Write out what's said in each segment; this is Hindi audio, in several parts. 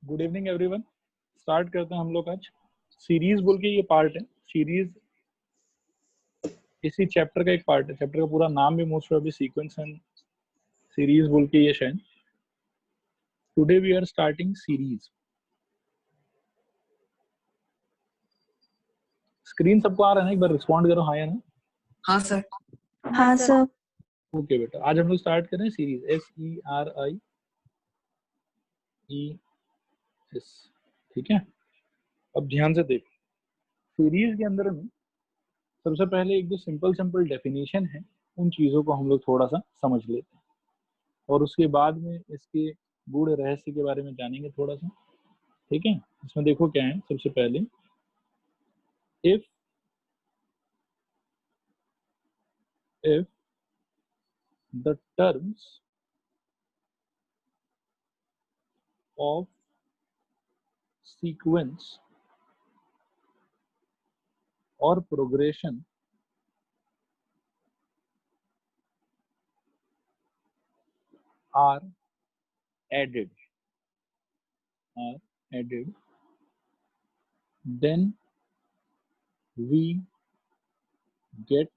Good evening everyone. स्टार्ट करते हैं हम लोग आज। सीरीज बोल के ये पार्ट है। सीरीज इसी चैप्टर का एक पार्ट है। चैप्टर का पूरा नाम भी most of sequence and series बोल के ये शायद। Today we are starting series. Screen सबको आ रहा है ना? एक बार रिस्पॉन्ड करो हाँ या ना। हाँ सर। हाँ सर। ओके बेटा, आज हम लोग स्टार्ट कर रहे हैं सीरीज। SERIES। ठीक है, अब ध्यान से देखो। सीरीज के अंदर में सबसे पहले एक दो सिंपल डेफिनेशन है, उन चीजों को हम लोग थोड़ा सा समझ लेते हैं और उसके बाद में इसके गूढ़ रहस्य के बारे में जानेंगे थोड़ा सा। ठीक है, इसमें देखो क्या है। सबसे पहले if the terms of sequence or progression are added, then we get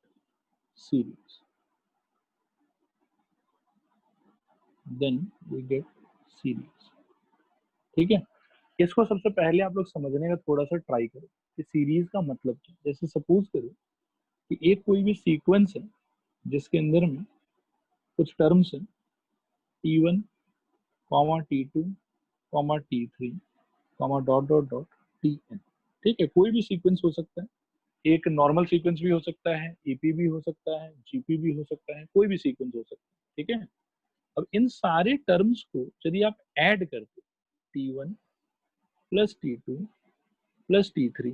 series। ठीक है, इसको सबसे पहले आप लोग समझने का थोड़ा सा ट्राई करो कि सीरीज का मतलब क्या। जैसे सपोज करो कि एक कोई भी सीक्वेंस है जिसके अंदर में कुछ टर्म्स है T1, T2, T3, dot dot dot Tn। ठीक है, कोई भी सीक्वेंस हो सकता है। एक नॉर्मल सीक्वेंस भी हो सकता है, EP भी हो सकता है, GP भी हो सकता है, कोई भी सीक्वेंस हो सकता है। ठीक है, अब इन सारे टर्म्स को यदि आप ऐड करते T1 plus T2 plus T3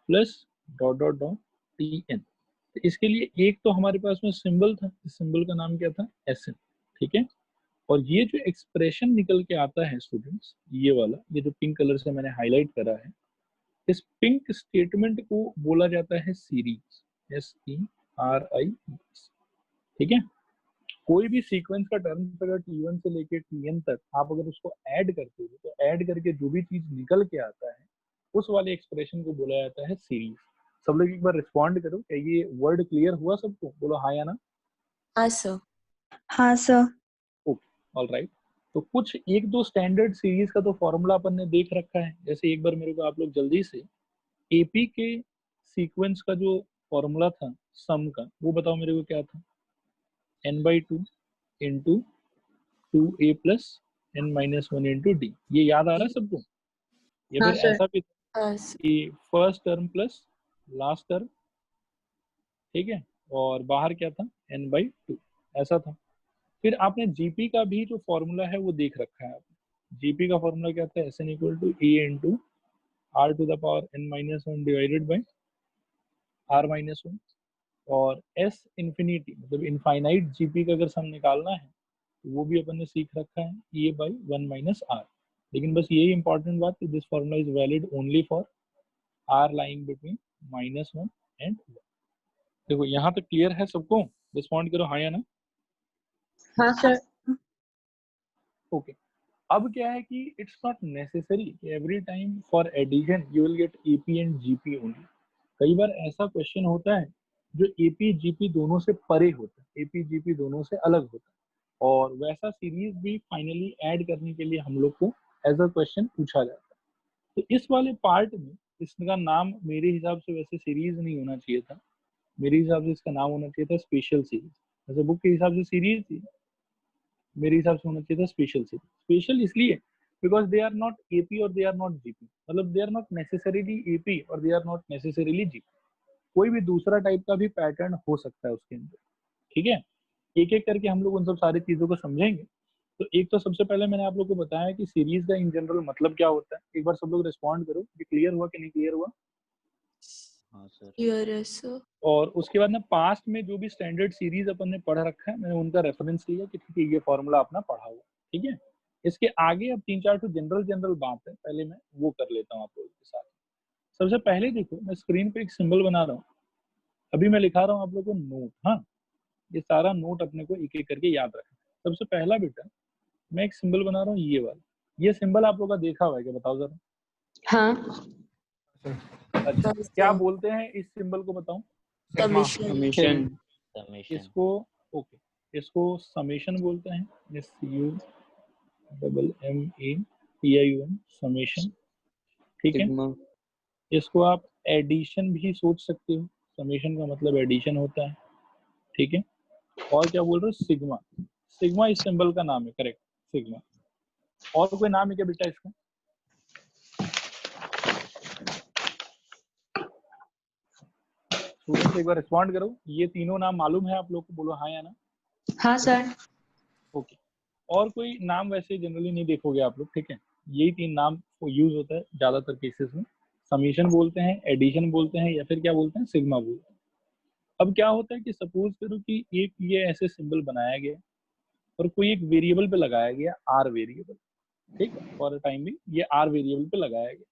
plus dot dot dot Tn, तो इसके लिए एक तो हमारे पास में सिंबल था। इस सिंबल का नाम क्या था? Sn। ठीक है, और ये जो एक्सप्रेशन निकल के आता है स्टूडेंट्स, ये वाला, ये जो पिंक कलर से मैंने हाईलाइट करा है, इस पिंक स्टेटमेंट को बोला जाता है सीरीज। SERIES। ठीक है, कोई भी सीक्वेंस का टर्म अगर T1 से लेके Tn तक आप अगर उसको ऐड करते हो तो ऐड करके जो भी चीज निकल के आता है उस वाले एक्सप्रेशन को बोला जाता है सीरीज। सब लोग एक बार रिस्पॉन्ड करो, क्या ये वर्ड क्लियर हुआ सबको? बोलो हाँ या ना। हाँ सर। हाँ सर। Okay, all right. तो कुछ एक दो स्टैंडर्ड सीरीज का तो फॉर्मूला अपन ने देख रखा है। जैसे एक बार मेरे को आप लोग जल्दी से एपी के सीक्वेंस का जो फॉर्मूला था सम का, वो बताओ मेरे को क्या था? n/2 into 2a plus n-1 into D. ये याद आ रहा है सबको? या हाँ फिर सर। ऐसा भी हाँ सर। कि first term plus last term, ठीक है, और बाहर क्या था? n/2, ऐसा था। फिर आपने जीपी का भी जो फॉर्मूला है वो देख रखा है आपने। जीपी का फॉर्मूला क्या था? Sn equal to a into r to the power n-1 divided by r-1। और s इंफिनिटी मतलब इनफाइनाइट जीपी का अगर सम निकालना है तो वो भी अपन ने सीख रखा है, ए बाई 1 माइनस आर। लेकिन बस यही इंपॉर्टेंट बात कि this formula is valid only for r lying between -1 and 1। देखो यहाँ तक क्लियर है सबको? रिस्पॉन्ड करो हाँ या ना। हाँ सर। ओके, अब क्या है कि it's not necessary every time for addition you will get AP and GP only. कई बार ऐसा क्वेश्चन होता है जो एपी जीपी दोनों से परे होता है, एपी जीपी दोनों से अलग होता है, और वैसा सीरीज भी फाइनली ऐड करने के लिए हम लोग को एज अ क्वेश्चन पूछा जाता है। तो इस वाले पार्ट में इसका नाम मेरे हिसाब से वैसे सीरीज नहीं होना चाहिए था। मेरे हिसाब से इसका नाम होना चाहिए था स्पेशल सीरीज। वैसे बुक के हिसाब से सीरीज थी, मेरे हिसाब से होना चाहिए था स्पेशल सीरीज। स्पेशल इसलिए because they are not AP और दे आर नॉट जीपी, मतलब they are not necessarily AP और they are not necessarily GP. कोई भी दूसरा टाइप का भी पैटर्न हो सकता है उसके अंदर। ठीक है, एक एक करके हम लोग उन सब सारी चीजों को समझेंगे। तो एक तो सबसे पहले मैंने आप लोग को बताया कि सीरीज का इन जनरल मतलब क्या होता है। एक बार सब लोग रिस्पॉन्ड करो कि क्लियर हुआ कि नहीं क्लियर हुआ। हाँ सर। क्लियर है सर। और उसके बाद ना पास्ट में जो भी स्टैंडर्ड सीरीज अपन ने पढ़ रखा है मैंने उनका रेफरेंस लिया कि ठीक है ये फॉर्मूला अपना पढ़ा हुआ। ठीक है, इसके आगे अब 3-4 तो जनरल बात है, पहले मैं वो कर लेता हूँ आप लोगों के साथ। सबसे पहले देखो, मैं स्क्रीन पे एक सिंबल बना रहा हूँ, अभी मैं लिखा रहा हूँ आप लोगों को नोट। हाँ, ये सारा नोट अपने को एक एक करके याद रखना है। सबसे पहला बेटा मैं एक सिंबल बना रहा हूँ ये वाला, ये सिंबल आप लोग का देखा हुआ है क्या, बताओ जरा। हाँ अच्छा, क्या बोलते हैं इस सिंबल को, बताओ। समेशन समेशन इसको ओके, इसको समेशन बोलते हैं, SUMMATION, समेशन, ठीक है। सिग्मा इसको आप एडिशन भी सोच सकते हो, समेशन का मतलब एडिशन होता है, ठीक है। और क्या बोल रहे हो, सिग्मा, सिग्मा इस सिंबल का नाम है, करेक्ट, सिग्मा। और कोई नाम है क्या बेटा इसका? स्टूडेंट्स एक बार रिस्पॉन्ड करो, ये तीनों नाम मालूम है आप लोग को, बोलो हाँ या ना। हाँ सर ओके, और कोई नाम वैसे जनरली नहीं देखोगे आप लोग, ठीक है। यही तीन नाम यूज होता है ज्यादातर केसेस में, समीशन बोलते हैं, एडिशन बोलते हैं, या फिर क्या बोलते हैं, सिग्मा बोलते हैं। अब क्या होता है कि सपोज करो कि एक ये ऐसे सिंबल बनाया गया और कोई एक वेरिएबल पे लगाया गया, आर वेरिएबल, ठीक है, फॉर टाइम भी ये आर वेरिएबल पे लगाया गया,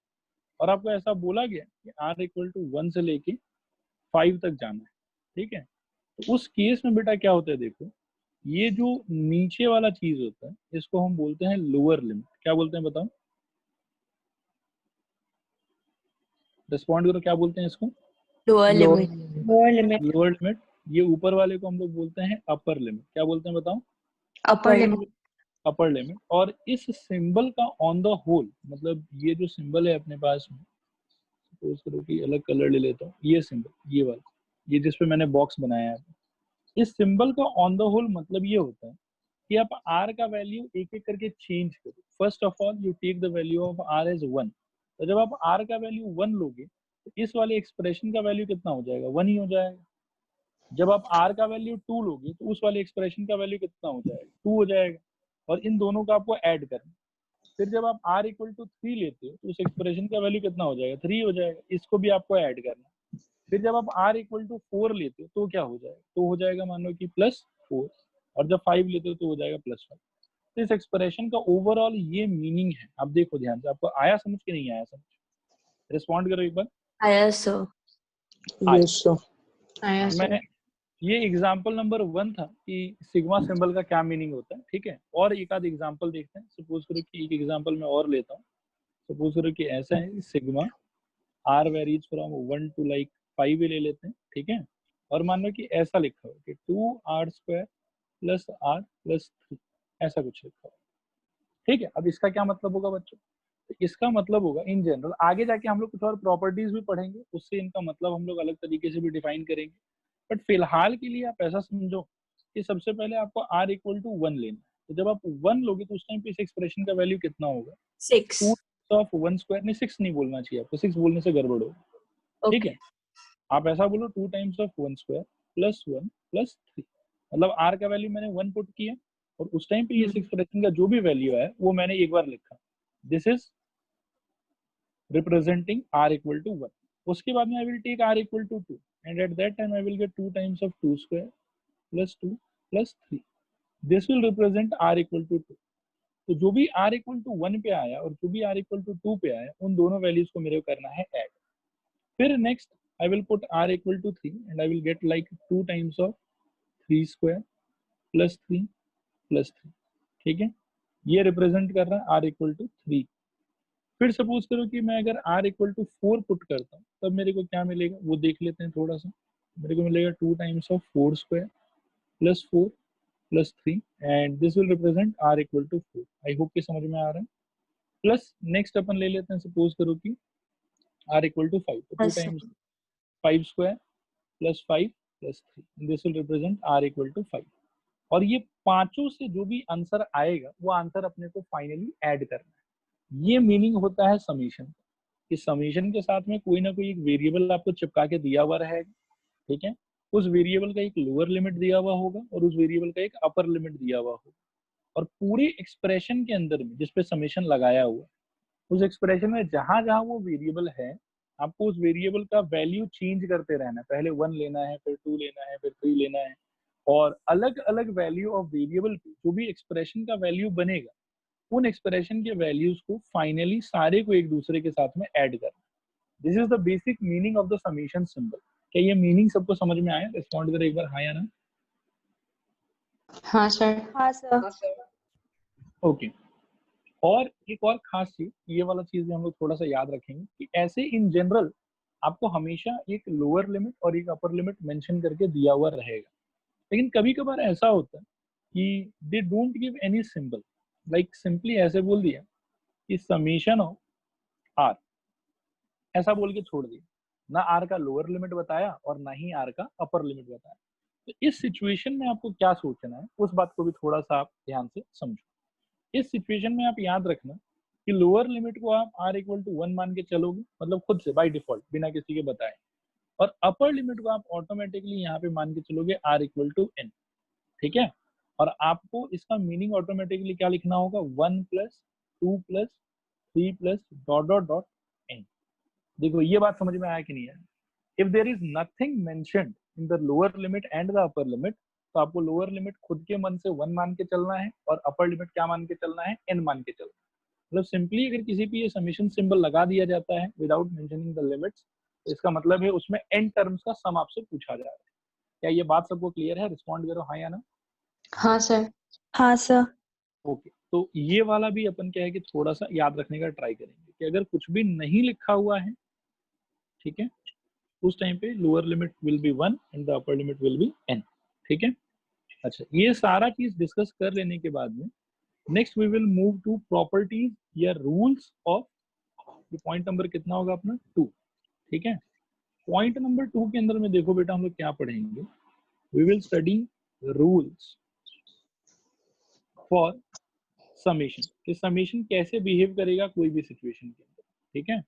और आपको ऐसा बोला गया कि आर इक्वल टू 1 से लेके 5 तक जाना है, ठीक है। तो उस केस में बेटा क्या होता है, देखो, ये जो नीचे वाला चीज होता है इसको हम बोलते हैं लोअर लिमिट। क्या बोलते हैं बताओ, रिस्पॉन्ड करो, क्या बोलते हैं इसको? Lower limit lower limit. ये ऊपर वाले को हम लोग बोलते हैं अपर लिमिट। क्या बोलते हैं बताओ? Upper limit upper limit. और इस सिंबल का ऑन द होल, मतलब ये जो सिंबल है अपने पास में, सपोज करो कि अलग कलर ले लेता हूँ, ये सिंबल, ये वाला, ये जिसपे मैंने बॉक्स बनाया है, इस सिंबल का ऑन द होल मतलब ये होता है कि आप आर का वैल्यू एक एक करके चेंज करो। First of all you take the value of r as 1। तो जब आप आर का वैल्यू 1 लोगे तो इस वाले एक्सप्रेशन का वैल्यू कितना हो जाएगा, 1 ही हो जाएगा। जब आप आर का वैल्यू 2 लोगे तो उस वाले एक्सप्रेशन का वैल्यू कितना हो जाएगा, 2 हो जाएगा। और इन दोनों का आपको ऐड करना। फिर जब आप आर इक्वल टू 3 लेते हो तो उस एक्सप्रेशन का वैल्यू कितना हो जाएगा, 3 हो जाएगा। इसको भी आपको ऐड करना। फिर जब आप आर इक्वल टू 4 लेते हो तो क्या हो जाएगा, तो हो जाएगा मान लो कि +4। और जब 5 लेते हो तो हो जाएगा +5। तो इस एक्सप्रेशन का ओवरऑल ये मीनिंग है। आप देखो ध्यान से, आपको आया समझ के नहीं आया समझ? रिस्पॉन्ड करो एक बार। आया सर यस सर। आया मैं ये एग्जाम्पल नंबर 1 था कि सिग्मा सिंबल का क्या मीनिंग होता है, ठीक है। और एक आध एग्जाम्पल देखते हैं। सपोज करो कि एक एग्जाम्पल मैं और लेता हूँ। सपोज करो कि ऐसा है, sigma r varies from 1 to like 5 ही ले लेते हैं, ठीक है। और मान लो कि ऐसा लिखा हो कि 2r² + r+3, ऐसा कुछ लिखा हो, ठीक है। अब इसका क्या मतलब होगा बच्चों? तो इसका मतलब होगा इन जनरल, आगे जाके हम लोग कुछ और प्रॉपर्टीज भी पढ़ेंगे, उससे इनका मतलब हम लोग अलग तरीके से भी डिफाइन करेंगे। बट फिलहाल के लिए आप ऐसा समझो कि सबसे पहले आपको r इक्वल टू 1 लेना है। तो जब आप 1 लोगे तो उस टाइम पे इस एक्सप्रेशन का वैल्यू कितना होगा, 6 2 ऑफ 1 स्क्वायर, नहीं 6 नहीं बोलना चाहिए आपको, 6 बोलने से गड़बड़ होगा, ठीक है। आप ऐसा बोलो 2 टाइम्स ऑफ 1 स्क्वायर +1 +3। मतलब r का वैल्यू मैंने 1 पुट किया और उस टाइम पे ये एक्सप्रेशन का जो भी वैल्यू है वो मैंने एक बार लिखा, this is representing r equal to 1। उसके बाद में I will take r equal to 2 and at that time I will get 2 times of 2 square +2 +3। This will represent r equal to 2। तो जो भी r इक्वल टू 1 पे आया और जो भी r इक्वल टू 2 पे आया, उन दोनों वैल्यूज को मेरे को करना है ऐड। फिर next I will put r equal to 3 and I will get like 2 times of 3 square +3 +3, ठीक है। ये रिप्रेजेंट कर रहा है r equal to 3। फिर सपोज करो कि मैं अगर r equal to 4 पुट करता हूँ तब मेरे को क्या मिलेगा वो देख लेते हैं थोड़ा सा। मेरे को मिलेगा 2 times of 4 square +4 +3 and this will represent r equal to 4। I hope कि समझ में आ रहा है। प्लस नेक्स्ट अपन ले लेते हैं, सपोज करो कि r equal to 5, तो 2 times 5 square +5 +3, this will represent r equal to 5। और ये पांचों से जो भी आंसर आएगा वो आंसर अपने को फाइनली ऐड करना है। ये मीनिंग होता है समीशन। कि समीशन के साथ में कोई ना कोई एक वेरिएबल आपको चिपका के दिया हुआ रहेगा, ठीक है। उस वेरिएबल का एक लोअर लिमिट दिया हुआ होगा और उस वेरिएबल का एक अपर लिमिट दिया हुआ होगा। और पूरे एक्सप्रेशन के अंदर में जिसपे समीशन लगाया हुआ, उस एक्सप्रेशन में जहां जहां वो वेरिएबल है, आपको उस वेरिएबल का वैल्यू चेंज करते रहना है। पहले 1 लेना है, फिर 2 लेना है, फिर 3 लेना है। और अलग अलग वैल्यू ऑफ वेरिएबल पे जो भी एक्सप्रेशन का वैल्यू बनेगा, उन एक्सप्रेशन के वैल्यूज को फाइनली सारे को एक दूसरे के साथ में ऐड करना। This is the basic meaning of the summation symbol. क्या ये मीनिंग सबको समझ में आया? रिस्पॉन्ड करें एक बार हाँ या ना। हाँ सर हाँ सर। ओके। और एक और खास चीज, ये वाला चीज भी हम लोग थोड़ा सा याद रखेंगे कि ऐसे इन जनरल आपको हमेशा एक लोअर लिमिट और एक अपर लिमिट मेंशन करके दिया हुआ रहेगा, लेकिन कभी कभार ऐसा होता है कि they don't give any symbol, like simply ऐसे बोल दिया कि समीशन ऑफ आर, ऐसा बोल के छोड़ दिया, ना आर का लोअर लिमिट बताया और ना ही आर का अपर लिमिट बताया। तो इस सिचुएशन में आपको क्या सोचना है, उस बात को भी थोड़ा सा आप ध्यान से समझो। इस सिचुएशन में आप याद रखना कि लोअर लिमिट को आप आर इक्वल टू 1 मान के चलोगे, मतलब खुद से बाय डिफॉल्ट बिना किसी के बताए, और अपर लिमिट को आप ऑटोमेटिकली यहाँ पे मान के चलोगे आर इक्वल टू एन, ठीक है। और आपको इसका मीनिंग ऑटोमेटिकली क्या लिखना होगा, 1 plus 2 plus 3 plus dot dot dot n. देखो ये बात समझ में आया कि नहीं आया? If there is nothing mentioned in the lower limit and the upper limit, तो आपको लोअर लिमिट खुद के मन से 1 मान के चलना है और अपर लिमिट क्या मान के चलना है, n मान के चलना है। मतलब सिंपली अगर किसी पे ये समेशन सिंबल लगा दिया जाता है विदाउट मेंशनिंग द लिमिट्स, तो इसका मतलब है उसमें n टर्म्स का सम आपसे पूछा जा रहा है। क्या ये बात सबको क्लियर है? रिस्पॉन्ड करो हाँ या ना। हाँ सर। हाँ सर। ओके, तो ये वाला भी अपन क्या है कि थोड़ा सा याद रखने का ट्राई करेंगे कि अगर कुछ भी नहीं लिखा हुआ है, ठीक है, उस टाइम पे lower limit will be 1 and the upper limit will be n, ठीक है। अच्छा, ये सारा चीज डिस्कस कर लेने के बाद में next we will move to properties या रूल्स ऑफ, ये पॉइंट नंबर कितना होगा अपना 2, ठीक है। पॉइंट नंबर 2 के अंदर में देखो बेटा हम लोग क्या पढ़ेंगे, we will study rules for summation, कि समेशन कैसे बिहेव करेगा कोई भी सिचुएशन के अंदर, ठीक है।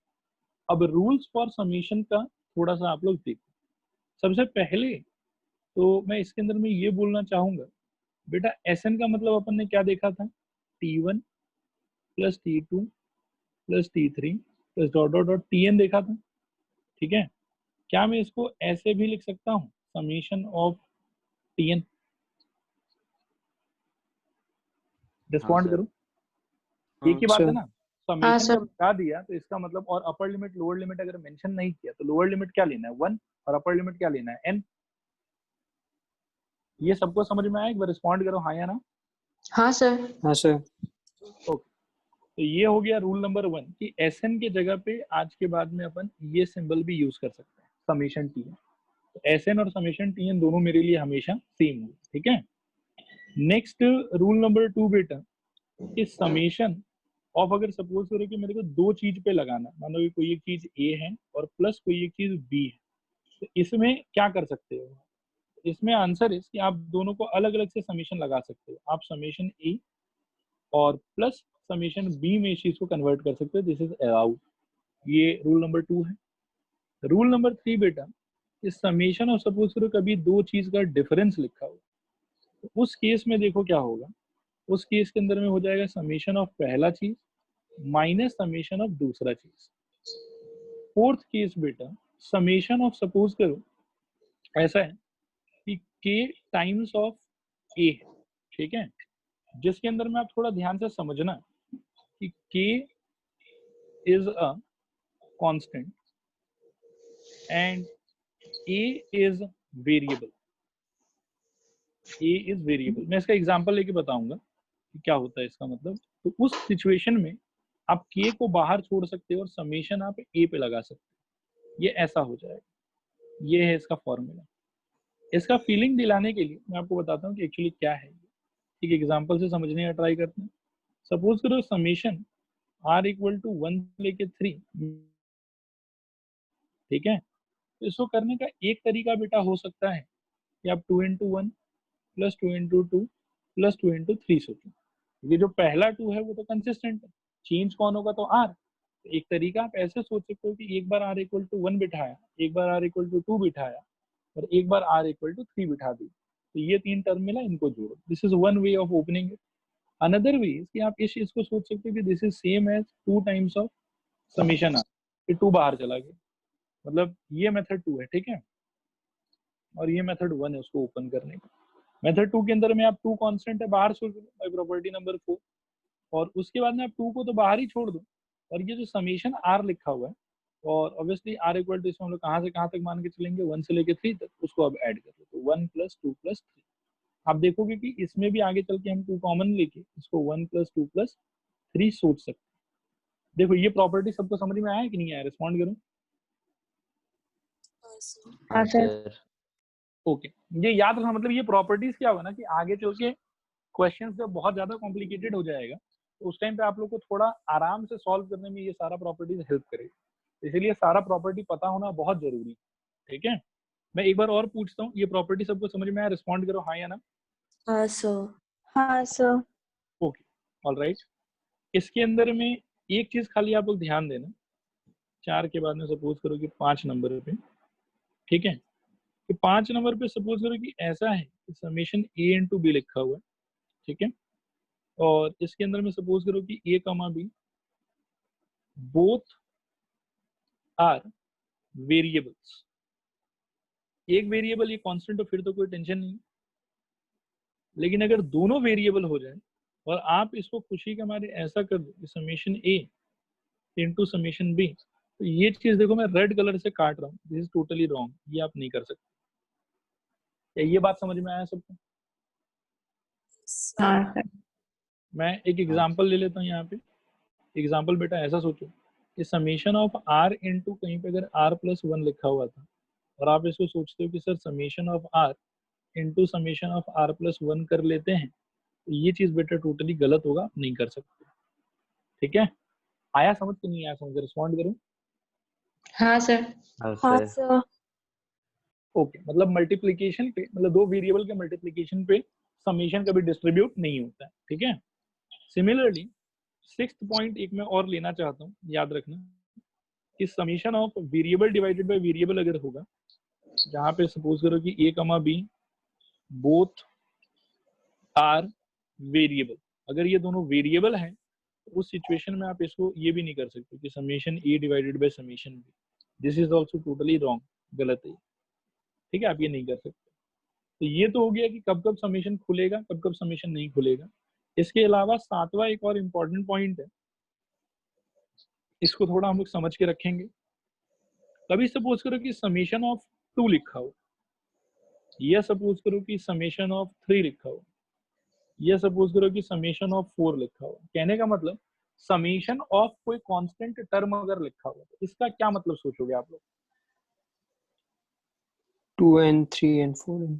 अब रूल्स फॉर समेशन का थोड़ा सा आप लोग देखो। सबसे पहले तो मैं इसके अंदर में ये बोलना चाहूंगा बेटा, एसएन का मतलब अपन ने क्या देखा था, T1 plus T2 plus T3 plus dot dot dot Tn देखा था, ठीक है। क्या मैं इसको ऐसे भी लिख सकता हूँ, समेशन ऑफ Tn? हाँ रिस्पॉन्ड सर। करो, एक ही बात है ना। हाँ समेशन सर। जब लगा दिया तो इसका मतलब, और अपर लिमिट लोअर लिमिट अगर मेंशन नहीं किया तो लोअर लिमिट क्या लेना है 1 और अपर लिमिट क्या लेना है n। ये सबको समझ में आया? एक बार रिस्पॉन्ड करो हाँ या ना। हाँ सर। हाँ सर। ओके, तो ये हो गया रूल नंबर 1 कि एसएन के जगह पे आज के बाद में अपन ये सिंबल भी यूज कर सकते हैं, समेशन टी एन। तो एसएन और समेशन टी एन दोनों मेरे लिए हमेशा सेम होगा, ठीक है। नेक्स्ट रूल नंबर 2 बेटा, कि समेशन ऑफ, अगर सपोज करो कि मेरे को दो चीज पे लगाना, मानो कि कोई एक चीज ए है और प्लस कोई एक चीज बी है, तो इसमें क्या कर सकते हो, इसमें आंसर इस कि आप दोनों को अलग अलग से समेशन लगा सकते हो। आप समेशन ए और प्लस समेशन बी में इस चीज को कन्वर्ट कर सकते हो, दिस इज अलाउड। ये रूल नंबर 2 है। रूल नंबर 3 बेटा, इस समेशन और सपोज करो कभी दो चीज का डिफरेंस लिखा हो, तो उस केस में देखो क्या होगा, उस केस के अंदर में हो जाएगा समेशन ऑफ पहला चीज माइनस समेशन ऑफ दूसरा चीज। फोर्थ केस बेटा, समेशन ऑफ सपोज करो ऐसा है कि k टाइम्स ऑफ a है, ठीक है, जिसके अंदर में आप थोड़ा ध्यान से समझना कि k is a constant and a is variable. a is variable, मैं इसका एग्जांपल लेके बताऊंगा कि क्या होता है इसका मतलब। तो उस सिचुएशन में आप k को बाहर छोड़ सकते हो और समेशन आप a पे लगा सकते हो, ये ऐसा हो जाएगा। ये है इसका फॉर्मूला। इसका फीलिंग दिलाने के लिए मैं आपको बताता हूँ कि एक्चुअली क्या है। ठीक है, एग्जांपल से समझने का ट्राई करते हैं। सपोज करो समेशन r इक्वल टू 1 लेके 3, ठीक है। तो इसको करने का एक तरीका बेटा हो सकता है कि आप 2 into 1 plus 2 into 2 plus 2 into 3 सोचो। ये जो पहला 2 है वो तो कंसिस्टेंट है, चेंज कौन होगा तो r। तो एक तरीका आप ऐसे सोच सकते हो कि एक बार r इक्वल टू 1 बिठाया, एक बार r इक्वल टू 2 बिठाया और एक बार r इक्वल टू 3 बिठा दी, तो ये तीन टर्म मिला, इनको जोड़ो। This is one way of opening it. Another way कि आप इस चीज को सोच सकते हो कि this is same as 2 times of summation r, कि 2 बाहर चला गया, मतलब ये मेथड 2 है, ठीक है, और ये मेथड 1 है उसको ओपन करने का। मेथड 2 के अंदर में आप 2 कांस्टेंट है बाहर छोड़ दो बाय प्रॉपर्टी नंबर 4, और उसके बाद में आप 2 को तो बाहर ही छोड़ दो, और ये जो समेशन r लिखा हुआ है, और ऑब्वियसली r इक्वल टू, इसमें हम लोग कहाँ से कहाँ तक मान के चलेंगे, 1 से लेके 3 तक, उसको अब ऐड कर लो, तो 1 प्लस 2 प्लस 3। आप देखोगे कि इसमें भी आगे चल के हम 2 कॉमन लेके इसको 1 प्लस 2 प्लस 3 सोच सकते हैं। देखो ये प्रॉपर्टी सबको समझ में आया कि नहीं आया, रिस्पॉन्ड करो। हाँ सर। ओके, ये याद रखना, मतलब ये प्रॉपर्टीज क्या होगा ना कि आगे चल के क्वेश्चन जब बहुत ज्यादा कॉम्प्लिकेटेड हो जाएगा तो उस टाइम पे आप लोग को थोड़ा आराम से सॉल्व करने में ये सारा प्रॉपर्टीज हेल्प करेगा, इसीलिए सारा प्रॉपर्टी पता होना बहुत जरूरी है। ठीक है, मैं एक बार और पूछता हूँ, ये प्रॉपर्टी सबको समझ में आया, रिस्पॉन्ड करो हाँ या ना। हाँ सर। हाँ सर। Okay, alright. इसके अंदर में एक चीज खाली आप लोग ध्यान देना, 4 के बाद में सपोज करो कि 5 नंबर पे, ठीक है, कि 5 नंबर पे सपोज करो कि ऐसा है कि समेशन ए इंटू बी लिखा हुआ है, ठीक है, और इसके अंदर में सपोज करो कि ए कमा बी बोथ आर वेरिएबल्स, एक वेरिएबल ये कांस्टेंट हो फिर तो कोई टेंशन नहीं, लेकिन अगर दोनों वेरिएबल हो जाए और आप इसको खुशी के मारे ऐसा कर दो कि समेशन ए इंटू समेशन बी, तो ये चीज देखो मैं रेड कलर से काट रहा हूँ, दिस इज टोटली रॉन्ग, ये आप नहीं कर सकते। क्या ये बात समझ में आया सबको? हाँ सर। मैं एक एग्जांपल ले लेता हूँ यहाँ पे। एग्जांपल बेटा ऐसा सोचो कि समेशन ऑफ आर इंटू कहीं पे अगर आर प्लस 1 लिखा हुआ था और आप इसको सोचते हो कि sir summation of r into summation of r plus 1 कर लेते हैं, तो ये चीज बेटा टोटली गलत होगा, आप नहीं कर सकते। ठीक है, आया समझ के नहीं आया समझ, रिस्पॉन्ड करूँ। हाँ सर। हाँ सर। ओके, मतलब मल्टीप्लीकेशन पे, मतलब दो वेरिएबल के मल्टीप्लीकेशन पे समेशन कभी डिस्ट्रीब्यूट नहीं होता है। ठीक है, सिमिलरली 6th पॉइंट एक मैं और लेना चाहता हूँ, याद रखना कि summation of variable divided by variable अगर होगा, जहाँ पे सपोज करो कि ए कमा बी बोथ आर वेरिएबल, अगर ये दोनों वेरिएबल हैं तो उस सिचुएशन में आप इसको ये भी नहीं कर सकते कि summation a divided by summation b, this is also totally wrong, गलत है। ठीक है, आप ये नहीं कर सकते। तो ये तो हो गया कि कब कब समेशन खुलेगा, कब कब समेशन नहीं खुलेगा। इसके अलावा 7वां एक और इम्पोर्टेंट पॉइंट है, इसको थोड़ा हम लोग समझ के रखेंगे। कभी सपोज करो कि समेशन ऑफ 2 लिखा हो, या सपोज करो कि समेशन ऑफ 3 लिखा हो, या सपोज करो कि समेशन ऑफ 4 लिखा हो। कहने का मतलब समेशन ऑफ कोई कांस्टेंट टर्म अगर लिखा हो तो इसका क्या मतलब सोचोगे आप लोग? 2n 3n 4n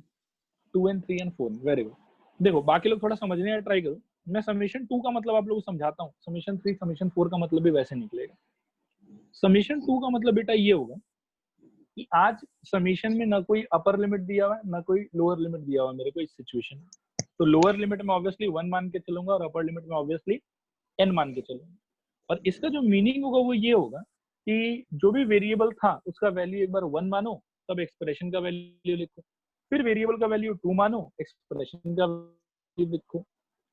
2n 3n 4n, very good. देखो बाकी लोग थोड़ा समझने का ट्राई करो, मैं समेशन 2 का मतलब आप लोगों को समझाता हूँ, समेशन 3 समेशन 4 का मतलब भी वैसे निकलेगा। समेशन 2 का मतलब बेटा ये होगा कि आज समेशन में ना कोई अपर लिमिट दिया हुआ है ना कोई लोअर लिमिट दिया हुआ है मेरे को इस सिचुएशन में, तो लोअर लिमिट में ऑब्वियसली 1 मान के चलूंगा और अपर लिमिट में ऑब्वियसली n मान के चलूंगा। और इसका जो मीनिंग होगा वो ये होगा कि जो भी वेरिएबल था उसका वैल्यू एक बार 1 मानो, तब एक्सप्रेशन का वैल्यू लिखो, फिर वेरिएबल का वैल्यू 2 मानो, एक्सप्रेशन का वैल्यू लिखो,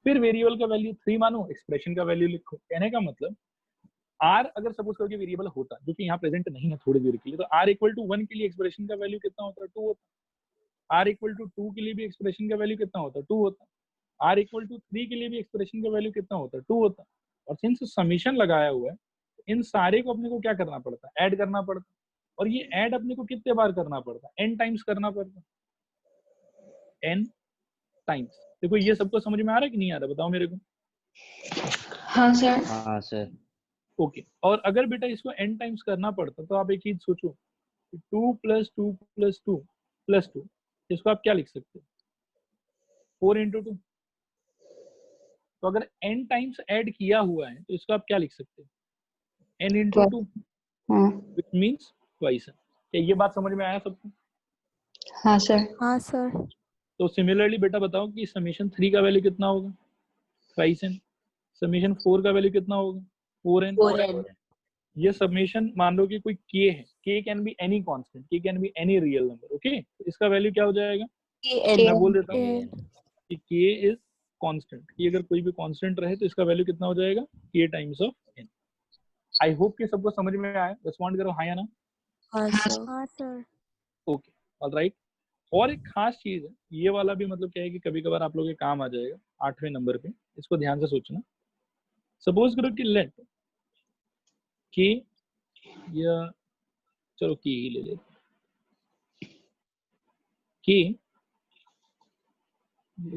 फिर वेरिएबल का वैल्यू 3 मानो, एक्सप्रेशन का वैल्यू लिखो। कहने का मतलब आर अगर सपोज करो कि वेरिएबल होता जो कि यहाँ प्रेजेंट नहीं है थोड़ी देर के लिए, तो आर इक्वल टू 1 के लिए एक्सप्रेशन का वैल्यू कितना होता है? 2 होता। आर इक्वल टू 2 के लिए भी एक्सप्रेशन का वैल्यू कितना होता है? 2 होता। आर इक्वल टू 3 के लिए भी एक्सप्रेशन का वैल्यू कितना होता है? 2 होता। और सिंस समीशन लगाया हुआ है, इन सारे को अपने को क्या करना पड़ता है? ऐड करना पड़ता है। और ये ऐड अपने को कितने बार करना पड़ता है? n टाइम्स करना पड़ता है, n टाइम्स। देखो ये सबको समझ में आ रहा है कि नहीं आ रहा, बताओ मेरे को। हाँ सर। हाँ सर। ओके, और अगर बेटा इसको n टाइम्स करना पड़ता तो आप एक चीज सोचो, 2 प्लस 2 प्लस 2 प्लस 2, इसको आप क्या लिख सकते हो? 4 इंटू 2। तो अगर n टाइम्स ऐड किया हुआ है तो इसको आप क्या लिख सकते हो? n इंटू 2, हाँ। Which means twice. क्या ये बात समझ में आया सबको? हाँ सर। हाँ सर। तो सिमिलरली बेटा बताओ कि समेशन 3 का वैल्यू कितना होगा? Twice n। समेशन 4 का वैल्यू कितना होगा? 4n। 4n। ये समेशन मान लो कि कोई k है, k can be any constant, k can be any real number, okay, तो इसका वैल्यू क्या हो जाएगा? मैं बोल देता हूँ कि k इज कांस्टेंट, कि अगर कोई भी कांस्टेंट रहे तो इसका वैल्यू कितना हो जाएगा? k times of n। I hope कि सबको समझ में आया, रिस्पॉन्ड करो हाँ या ना। हाँ सर। हाँ सर। Okay, alright. और एक खास चीज है, ये वाला भी मतलब क्या है कि कभी कभार आप लोगों के काम आ जाएगा 8वें नंबर पे, इसको ध्यान से सोचना। सपोज करो कि लेट के, या चलो के ही ले लेते के,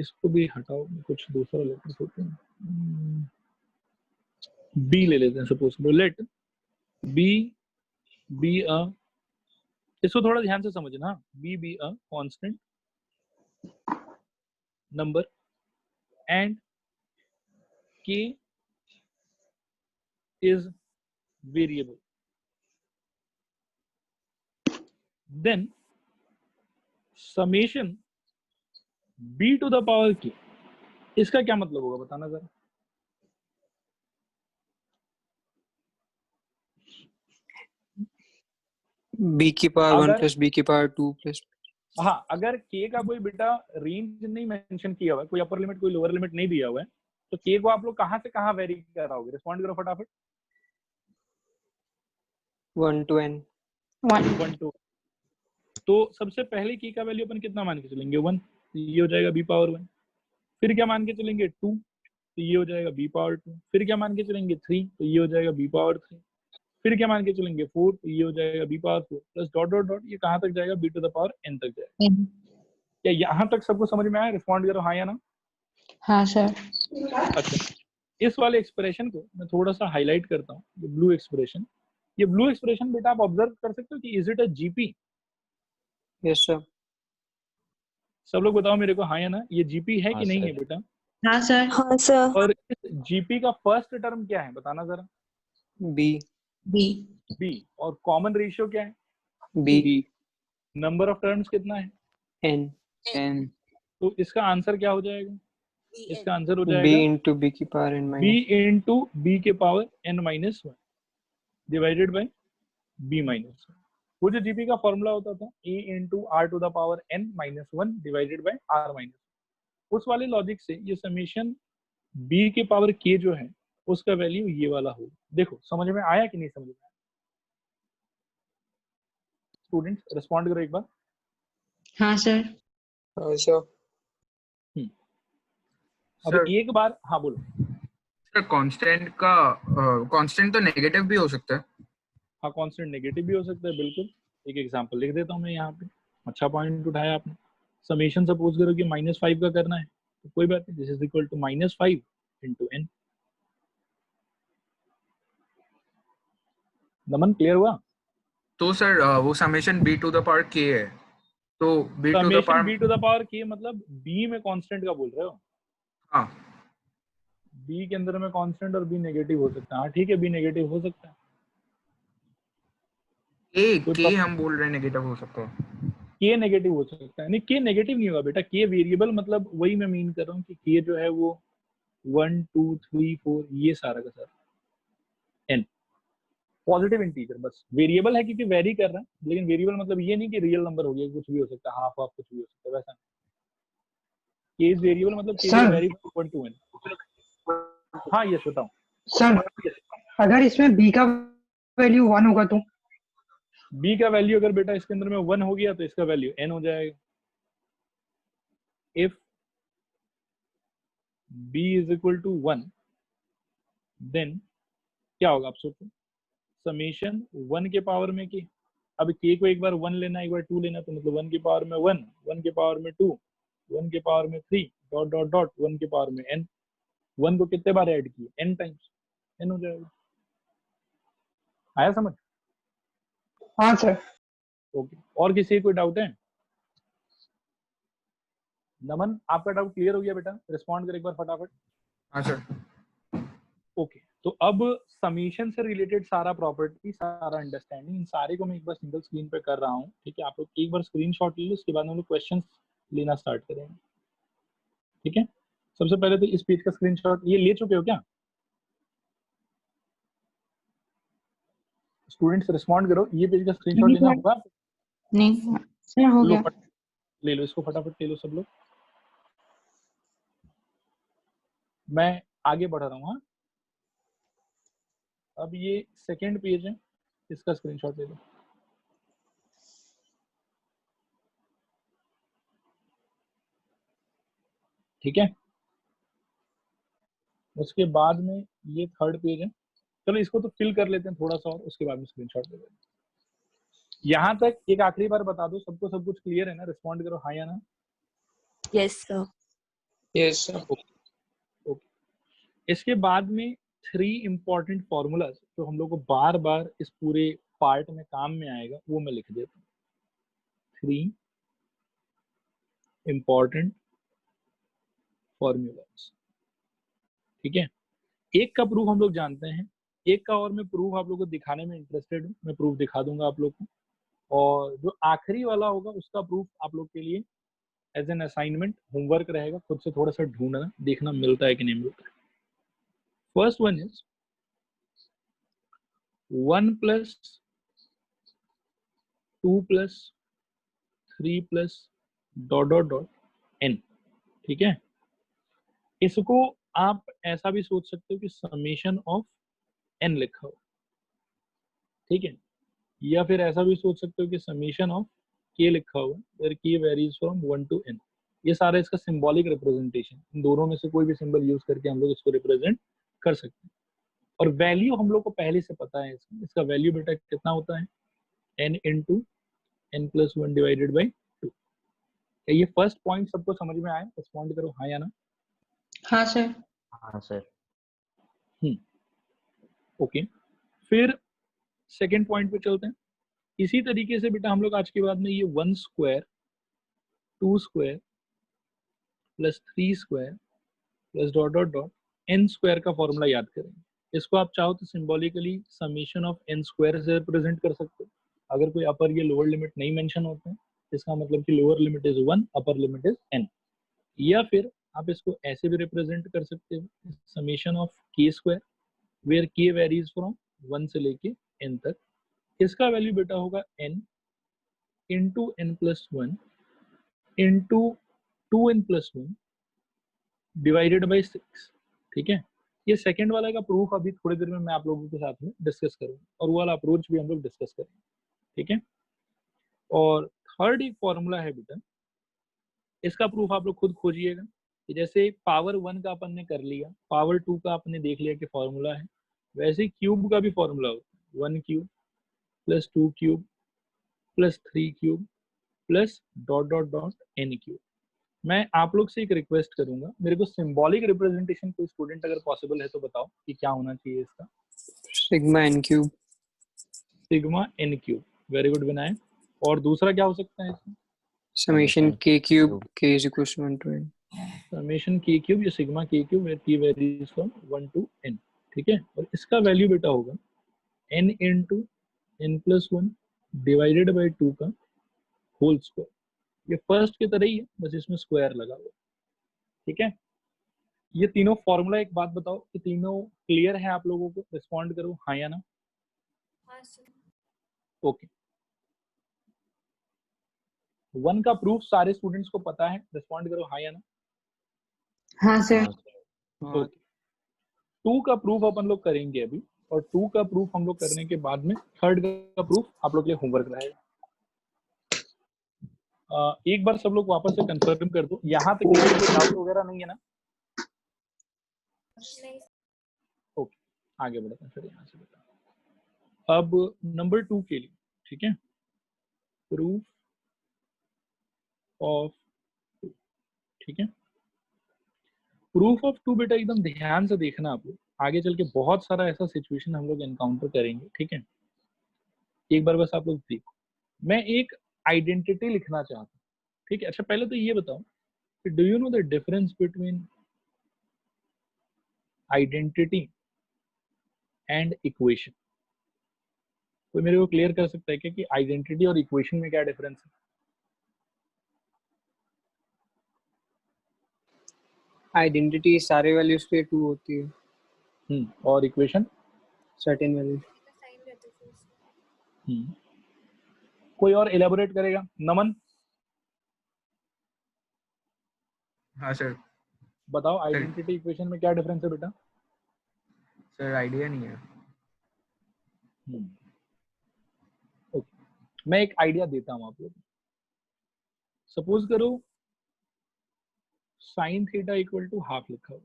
इसको भी हटाओ, कुछ दूसरा लेटर सोचते हैं। बी ले लेते हैं सपोज करो, लेट बी बी अ, इसको थोड़ा ध्यान से समझना, b b a constant number and k is variable, then summation b to the power k, इसका क्या मतलब होगा बताना जरा। b की पावर 1 अगर plus b की पावर 2 plus हाँ, अगर k का कोई बेटा रेंज नहीं मेंशन किया हुआ है, कोई अपर लिमिट कोई लोअर लिमिट नहीं दिया हुआ है, तो k को आप लोग कहां से कहां वेरी कराओगे? रिस्पॉन्ड करो फटाफट। 1 to n 1 1 2, तो सबसे पहले k का वैल्यू अपन कितना मान के चलेंगे? 1, तो ये हो जाएगा b पावर 1। फिर क्या मान के चलेंगे? 2, तो ये हो जाएगा b पावर 2। फिर क्या मान के चलेंगे? 3, तो ये हो जाएगा b पावर 3। फिर क्या मान के चलेंगे? 4, तो ये हो जाएगा b पावर 4 प्लस डॉट डॉट डॉट, ये कहां तक जाएगा? b to the power n तक जाएगा। n। क्या यहाँ तक सबको समझ में आया? रिस्पॉन्ड करो हाँ या ना। हाँ सर। अच्छा, इस वाले एक्सप्रेशन को मैं थोड़ा सा हाईलाइट करता हूँ, ये ब्लू एक्सप्रेशन। ये ब्लू एक्सप्रेशन बेटा आप ऑब्जर्व कर सकते हो कि is it a GP? yes sir सब लोग बताओ मेरे को हाँ या ना, ये जीपी है हाँ कि नहीं सर। है बेटा? हाँ सर। हाँ सर। और इस जीपी का फर्स्ट टर्म क्या है बताना जरा। b b b. और कॉमन रेशियो क्या है? b नंबर ऑफ टर्म्स कितना है? n n तो इसका आंसर क्या हो जाएगा? इसका आंसर हो b जाएगा into b की power n b minus into b के power n minus 1 divided by b minus 1। वो जो जीपी का फॉर्मूला होता था a into r to the power n minus 1 divided by r minus, उस वाले लॉजिक से ये समेशन b के पावर k जो है उसका वैल्यू ये वाला हो। देखो समझ में आया कि नहीं समझ में आया? स्टूडेंट्स रिस्पॉन्ड करो एक बार। हाँ सर। अच्छा अब सर एक बार हाँ बोलो। सर कांस्टेंट तो नेगेटिव भी हो सकता है। हाँ कांस्टेंट नेगेटिव भी हो सकता है, बिल्कुल। एक एग्जांपल लिख देता हूँ मैं यहाँ पे। अच्छा पॉइंट उठाया आपने। समेशन सपोज करो कि -5 का करना है, तो कोई बात नहीं, this is equal to -5 into n। Naman clear हुआ? तो सर वो summation b to the power k है, तो b to the summation power b to the power k मतलब b में कांस्टेंट का बोल रहे हो? हाँ b के अंदर में कांस्टेंट और b नेगेटिव हो सकता है। हाँ ठीक है, b नेगेटिव हो सकता है। k हम बोल रहे हैं नेगेटिव हो सकता है। k नेगेटिव हो सकता है। नहीं, k नेगेटिव नहीं होगा बेटा। k वेरिएबल मतलब वही मैं मीन कर रहा हूँ कि k जो है वो 1 2 3 4 ये सारा का सारा n पॉजिटिव इंटीजर, बस वेरिएबल है क्योंकि वेरी कर रहा है। लेकिन वेरिएबल मतलब ये नहीं कि रियल नंबर हो गया, कुछ भी हो सकता है, हाफ हाफ कुछ भी हो सकता है, वैसा नहीं। k इज वेरिएबल मतलब k will vary from 1 to n। हाँ यस बताओ सर अगर इसमें b का वैल्यू 1 होगा तो b का वैल्यू अगर बेटा इसके अंदर में 1 हो गया तो इसका वैल्यू n हो जाएगा। If b is equal to 1 then क्या होगा आप सोचो। समेशन 1 के पावर में k, अब k को एक बार 1 लेना एक बार 2 लेना, तो मतलब 1 के पावर में 1, 1 के पावर में 2, 1 के पावर में 3 डॉट डॉट डॉट 1 के पावर में n। 1 को कितने बार ऐड किए? n टाइम्स, n हो जाएगा। आया समझ? हाँ सर। ओके, और किसी कोई डाउट है? नमन आपका डाउट क्लियर हो गया बेटा? रिस्पॉन्ड कर एक बार फटाफट। हाँ सर। ओके, तो अब समीशन से रिलेटेड सारा प्रॉपर्टी, सारा अंडरस्टैंडिंग, इन सारे को मैं एक बार सिंगल स्क्रीन पे कर रहा हूँ। ठीक है, आप लोग एक बार स्क्रीनशॉट ले लो, उसके बाद हम लोग क्वेश्चंस लेना स्टार्ट करेंगे। ठीक है, सबसे पहले तो इस पेज का स्क्रीनशॉट ये ले चुके हो क्या स्टूडेंट्स? रिस्पॉन्ड करो, ये पेज का स्क्रीनशॉट लेना होगा? नहीं सर, हो लो गया। ले लो इसको फटाफट, ले लो सब लोग। मैं आगे बढ़ रहा हूँ। हाँ, अब ये सेकेंड पेज है, इसका स्क्रीनशॉट ले लो। ठीक है, उसके बाद में ये थर्ड पेज है। चलो इसको तो फिल कर लेते हैं थोड़ा सा और उसके बाद में स्क्रीनशॉट ले लेते हैं। यहाँ तक एक आखिरी बार बता दो, सबको सब कुछ क्लियर है ना? रिस्पॉन्ड करो हाँ या ना। Yes sir. yes sir okay, इसके बाद में 3 इंपॉर्टेंट फॉर्मूलाज जो हम लोग को बार बार इस पूरे पार्ट में काम में आएगा वो मैं लिख देता हूँ। 3 इंपॉर्टेंट फॉर्मूलाज, ठीक है। एक का प्रूफ हम लोग जानते हैं, एक का और मैं प्रूफ आप लोग को दिखाने में इंटरेस्टेड हूँ, मैं प्रूफ दिखा दूंगा आप लोग को। और जो आखिरी वाला होगा उसका प्रूफ आप लोग के लिए एज एन असाइनमेंट होमवर्क रहेगा, खुद से थोड़ा सा ढूंढना, देखना मिलता है कि नहीं मिलता है। फर्स्ट वन इज 1 + 2 + 3 + ... n, ठीक है। इसको आप ऐसा भी सोच सकते हो कि समेशन ऑफ n लिखा हो, ठीक है, या फिर ऐसा भी सोच सकते हो कि समेशन ऑफ k लिखा हुआ, where k varies from 1 to n। ये सारा इसका सिंबॉलिक रिप्रेजेंटेशन, इन दोनों में से कोई भी सिंबल यूज करके हम लोग इसको रिप्रेजेंट कर सकते हैं। और वैल्यू हम लोग को पहले से पता है, इसका वैल्यू बेटा कितना होता है, n × n + 1 / 2। क्या ये फर्स्ट पॉइंट सबको समझ में आया? रिस्पॉन्ड करो हाँ या ना। हाँ सर। हाँ सर। ओके, फिर सेकेंड पॉइंट पे चलते हैं। इसी तरीके से बेटा हम लोग आज के बाद में ये 1 square 2 square + 3 square + ... n square का फॉर्मूला याद करेंगे। इसको आप चाहो तो symbolically summation of n square से रिप्रेजेंट कर सकते हो। अगर कोई अपर या लोअर लिमिट नहीं मेंशन होते हैं, इसका मतलब कि lower limit is 1, upper limit is n। या फिर आप इसको ऐसे भी रिप्रेजेंट कर सकते हो, summation of k square, where k varies from 1 से लेके n तक। इसका वैल्यू बेटा होगा n × n + 1 × 2n + 1 / 6, ठीक है। ये सेकंड वाला का प्रूफ अभी थोड़ी देर में मैं आप लोगों के साथ में डिस्कस करूंगा, और वो वाला अप्रोच भी हम लोग डिस्कस करेंगे, ठीक है। और थर्ड एक फॉर्मूला है बेटा, इसका प्रूफ आप लोग खुद खोजिएगा कि जैसे पावर 1 का अपन ने कर लिया, पावर 2 का आपने देख लिया कि फॉर्मूला है, वैसे क्यूब का भी फॉर्मूला होता है, 1 cube + 2 cube + 3 cube + ... n cube. मैं आप लोग से एक रिक्वेस्ट करूंगा, मेरे को सिंबॉलिक रिप्रेजेंटेशन कोई स्टूडेंट अगर पॉसिबल है तो बताओ कि क्या होना चाहिए इसका। Sigma n cube. Sigma n cube, very good Vinayak. और दूसरा क्या हो सकता है इसमें? Summation k cube, k = 1 to n। Summation k cube या sigma k cube, where k varies from 1 to n, ठीक है। और इसका वैल्यू बेटा होगा n × n + 1 / 2 का होल स्क्वायर। ये फर्स्ट की तरह ही है, बस इसमें स्क्वायर लगा हुआ, ठीक है। ये तीनों फॉर्मूला, एक बात बताओ कि तीनों क्लियर है आप लोगों को? रिस्पॉन्ड करो हाँ या ना। ओके, 1 का प्रूफ सारे स्टूडेंट्स को पता है, रिस्पॉन्ड करो हाँ या ना। हाँ सर। हाँ सर। ओके, 2 का प्रूफ अपन लोग करेंगे अभी, और 2 का प्रूफ हम लोग करने के बाद में थर्ड का प्रूफ आप लोग के लिए होमवर्क रहेगा। एक बार सब लोग वापस से कंफर्म कर दो, यहाँ तक कोई डाउट वगैरह नहीं है ना? ओके, आगे बढ़ते हैं फिर यहाँ से बेटा। अब नंबर 2 के लिए, ठीक है, प्रूफ ऑफ 2, ठीक है। प्रूफ ऑफ 2 बेटा एकदम ध्यान से देखना आप लोग, आगे चल के बहुत सारा ऐसा सिचुएशन हम लोग एनकाउंटर करेंगे, ठीक है। एक बार बस आप लोग देखो, मैं एक आइडेंटिटी लिखना चाहता हूँ, ठीक है। अच्छा पहले तो ये बताओ कि do you know the difference between identity and equation? कोई मेरे को क्लियर कर सकता है क्या कि आइडेंटिटी और इक्वेशन में क्या डिफरेंस है? आइडेंटिटी सारे वैल्यूज के 2 होती है, और इक्वेशन सर्टेन वैल्यू। कोई और एलेबोरेट करेगा? नमन हाँ सर। बताओ, आइडेंटिटी इक्वेशन में क्या डिफरेंस है बेटा? सर आइडिया नहीं है। ओके, मैं एक आइडिया देता हूँ आप लोग। सपोज करो sin थीटा = हाफ लिखा हुआ,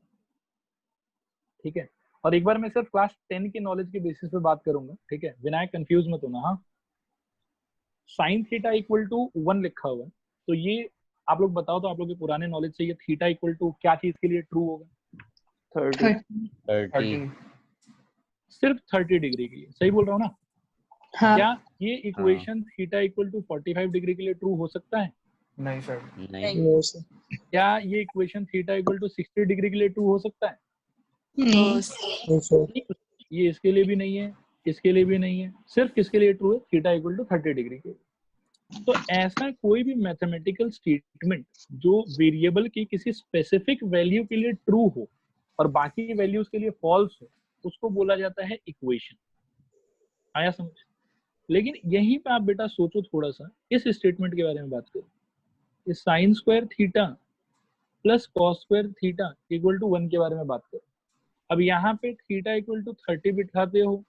ठीक है। और एक बार मैं सिर्फ क्लास 10 के नॉलेज के बेसिस पे बात करूंगा, ठीक है। विनायक कंफ्यूज मत होना, हाँ। sin थीटा = 1 लिखा हुआ है, तो ये आप लोग बताओ तो आप लोग के पुराने नॉलेज से ये थीटा = क्या चीज के लिए ट्रू होगा? 30। 30। सिर्फ 30 डिग्री के लिए, सही बोल रहा हूँ ना? हाँ क्या ये equation theta equal to 45 degree के लिए ट्रू हो सकता है? नहीं सर। नहीं नो सर। क्या ये equation theta equal to 60 degree के लिए ट्रू हो सकता है? नहीं नो सर। ये इसके लिए भी नहीं है, इसके लिए भी नहीं है, सिर्फ किसके लिए ट्रू है? थीटा इक्वल टू 30 डिग्री के लिए। तो ऐसा कोई भी मैथमेटिकल स्टेटमेंट जो वेरिएबल की किसी स्पेसिफिक वैल्यू के लिए ट्रू हो और बाकी वैल्यूज के लिए फॉल्स हो, उसको बोला जाता है इक्वेशन। आया समझ? लेकिन यहीं पे आप बेटा सोचो थोड़ा सा, इस स्टेटमेंट के बारे में बात करो, इस sine square theta plus cos square theta equal to 1 के बारे में बात करो। अब यहाँ पे थीटा इक्वल टू 30 बिठाते हो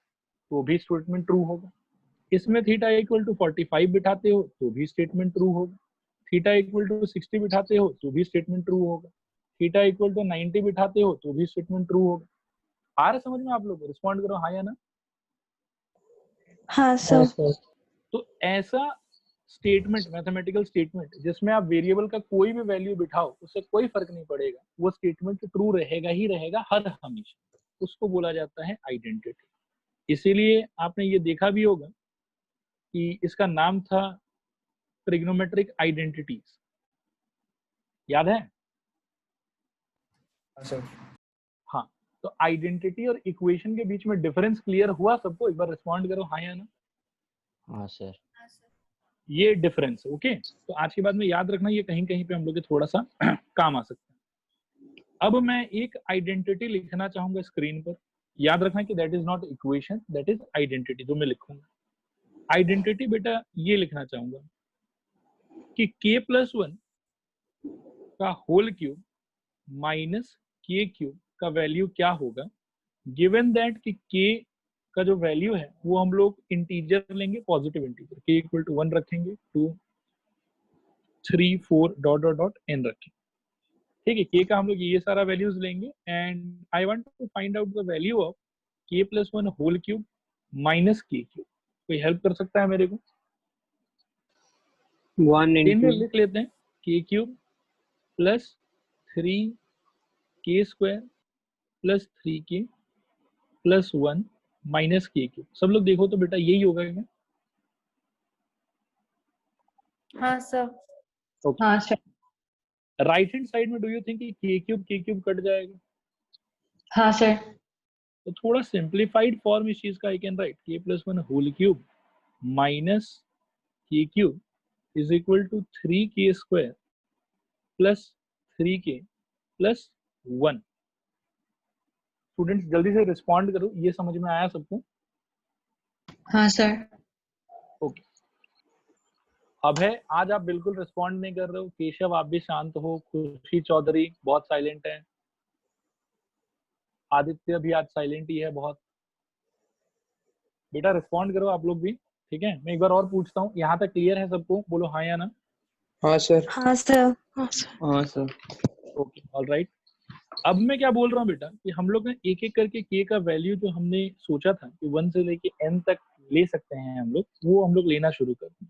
तो भी स्टेटमेंट ट्रू होगा, इसमें थीटा इक्वल टू 45 बिठाते हो तो भी स्टेटमेंट ट्रू होगा, थीटा इक्वल टू 60 बिठाते हो तो भी स्टेटमेंट ट्रू होगा, थीटा इक्वल टू 90 बिठाते हो तो भी स्टेटमेंट ट्रू होगा। आ रहा समझ में आप लोग? रिस्पॉन्ड करो हाँ या ना। हाँ हाँ सर सर। तो ऐसा स्टेटमेंट, मैथमेटिकल स्टेटमेंट जिसमें आप वेरिएबल का कोई भी वैल्यू बिठाओ उससे कोई फर्क नहीं पड़ेगा, वो स्टेटमेंट ट्रू रहेगा ही रहेगा हर हमेशा, उसको बोला जाता है आइडेंटिटी। इसीलिए आपने ये देखा भी होगा कि इसका नाम था ट्रिग्नोमेट्रिक आइडेंटिटीज, याद है? हाँ सर। हाँ, तो आइडेंटिटी और इक्वेशन के बीच में डिफरेंस क्लियर हुआ सबको? एक बार रिस्पॉन्ड करो हाँ या ना। हाँ सर ये डिफरेंस, ओके। तो आज के बाद में याद रखना, ये कहीं कहीं पे हम लोग के थोड़ा सा काम आ सकता है। अब मैं एक आइडेंटिटी लिखना चाहूंगा स्क्रीन पर, याद रखना कि that is not equation, that is identity जो मैं लिखूंगा। आइडेंटिटी बेटा ये लिखना चाहूंगा कि k+1 का whole cube minus k cube का वैल्यू क्या होगा, गिवन दैट कि k का जो वैल्यू है वो हम लोग इंटीजर लेंगे, positive integer, k equal to 1 रखेंगे, 2 3 4 डॉट डॉट डॉट n रखेंगे। ठीक है, k का हम लोग ये सारा वैल्यूज लेंगे and I want to find out the value of k+1 whole cube minus k cube. कोई हेल्प कर सकता है मेरे को? 1 इनमें into लिख लेते हैं k cube plus 3k square plus 3k plus 1 minus k cube. सब लोग देखो तो बेटा यही होगा क्या? हाँ सर हाँ सर राइट हैंड साइड में do you think k cube cut जाएगा? हाँ सर तो थोड़ा सिंप्लीफाइड फॉर्म इस चीज का I can write k+1 whole cube minus k cube is equal to 3k square plus 3k plus 1। Students जल्दी से रिस्पॉन्ड करो, ये समझ में आया सबको? हाँ सर ओके। अब है, आज आप बिल्कुल रिस्पॉन्ड नहीं कर रहे हो, केशव आप भी शांत हो, खुशी चौधरी बहुत साइलेंट है, आदित्य भी आज साइलेंट ही है बहुत। बेटा रिस्पॉन्ड करो आप लोग भी, ठीक है? मैं एक बार और पूछता हूँ, यहाँ तक क्लियर है सबको? बोलो हाँ या ना। हाँ सर। हाँ सर हाँ सर हाँ सर। Okay alright. अब मैं क्या बोल रहा हूँ बेटा कि हम लोग ने एक एक करके k का वैल्यू जो हमने सोचा था कि 1 से लेके n तक ले सकते हैं हम लोग, वो हम लोग लेना शुरू कर दें।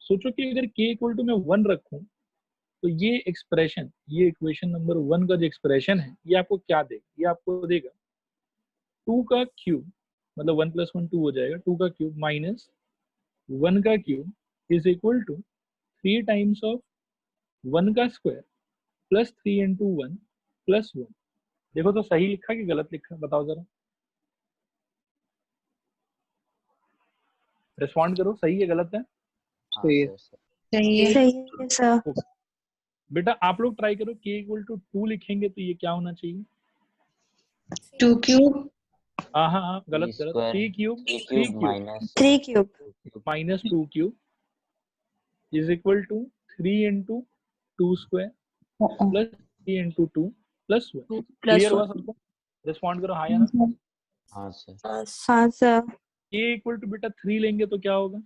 सोचो कि अगर k इक्वल टू मैं 1 रखूं तो ये एक्सप्रेशन, ये इक्वेशन नंबर 1 का जो एक्सप्रेशन है ये आपको क्या देगा? ये आपको देगा 2 का क्यूब, मतलब 1 + 1 2 हो जाएगा, 2 का क्यूब माइनस 1 का cube is equal to 3 times of 1 का स्क्वायर प्लस 3 into 1 प्लस 1। देखो तो सही लिखा कि गलत लिखा, बताओ जरा, रिस्पॉन्ड करो, सही है गलत है? हाँ सही है। सर सही है सही है सर बेटा आप लोग ट्राई करो, k इक्वल टू 2 लिखेंगे तो ये क्या होना चाहिए? 2 क्यूब हाँ हाँ हाँ, गलत 3 गलत, square 3 cube 3 3 cube cube minus 3 cube 2 cube minus 2 cube is equal to 3 into 2 square plus 3 into 2 plus 1। Clear हुआ सबको? रिस्पॉन्ड करो हाँ या ना। हाँ सर हाँ सर k इक्वल टू बेटा 3 लेंगे तो क्या होगा?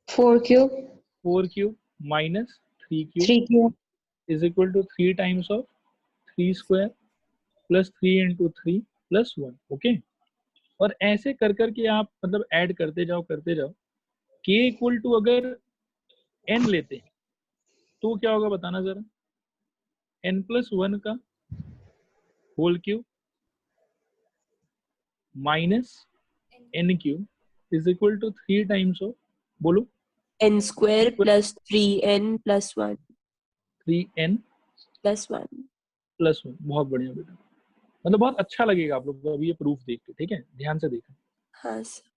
4 cube 4 cube minus 3 cube 3 cube is equal to 3 times of 3 square plus 3 into 3 plus 1। Okay, और ऐसे कर करके आप मतलब ऐड करते जाओ। k इक्वल टू अगर n लेते हैं तो क्या होगा बताना जरा? n+1 का whole cube minus n cube is equal to 3 times of, बोलो, n square plus 3n plus 1 3n plus 1. Plus 1। बहुत बढ़िया बेटा, मतलब बहुत अच्छा लगेगा आप लोग को अभी ये प्रूफ देख के, ठीक है, ध्यान से देखना। हाँ सर.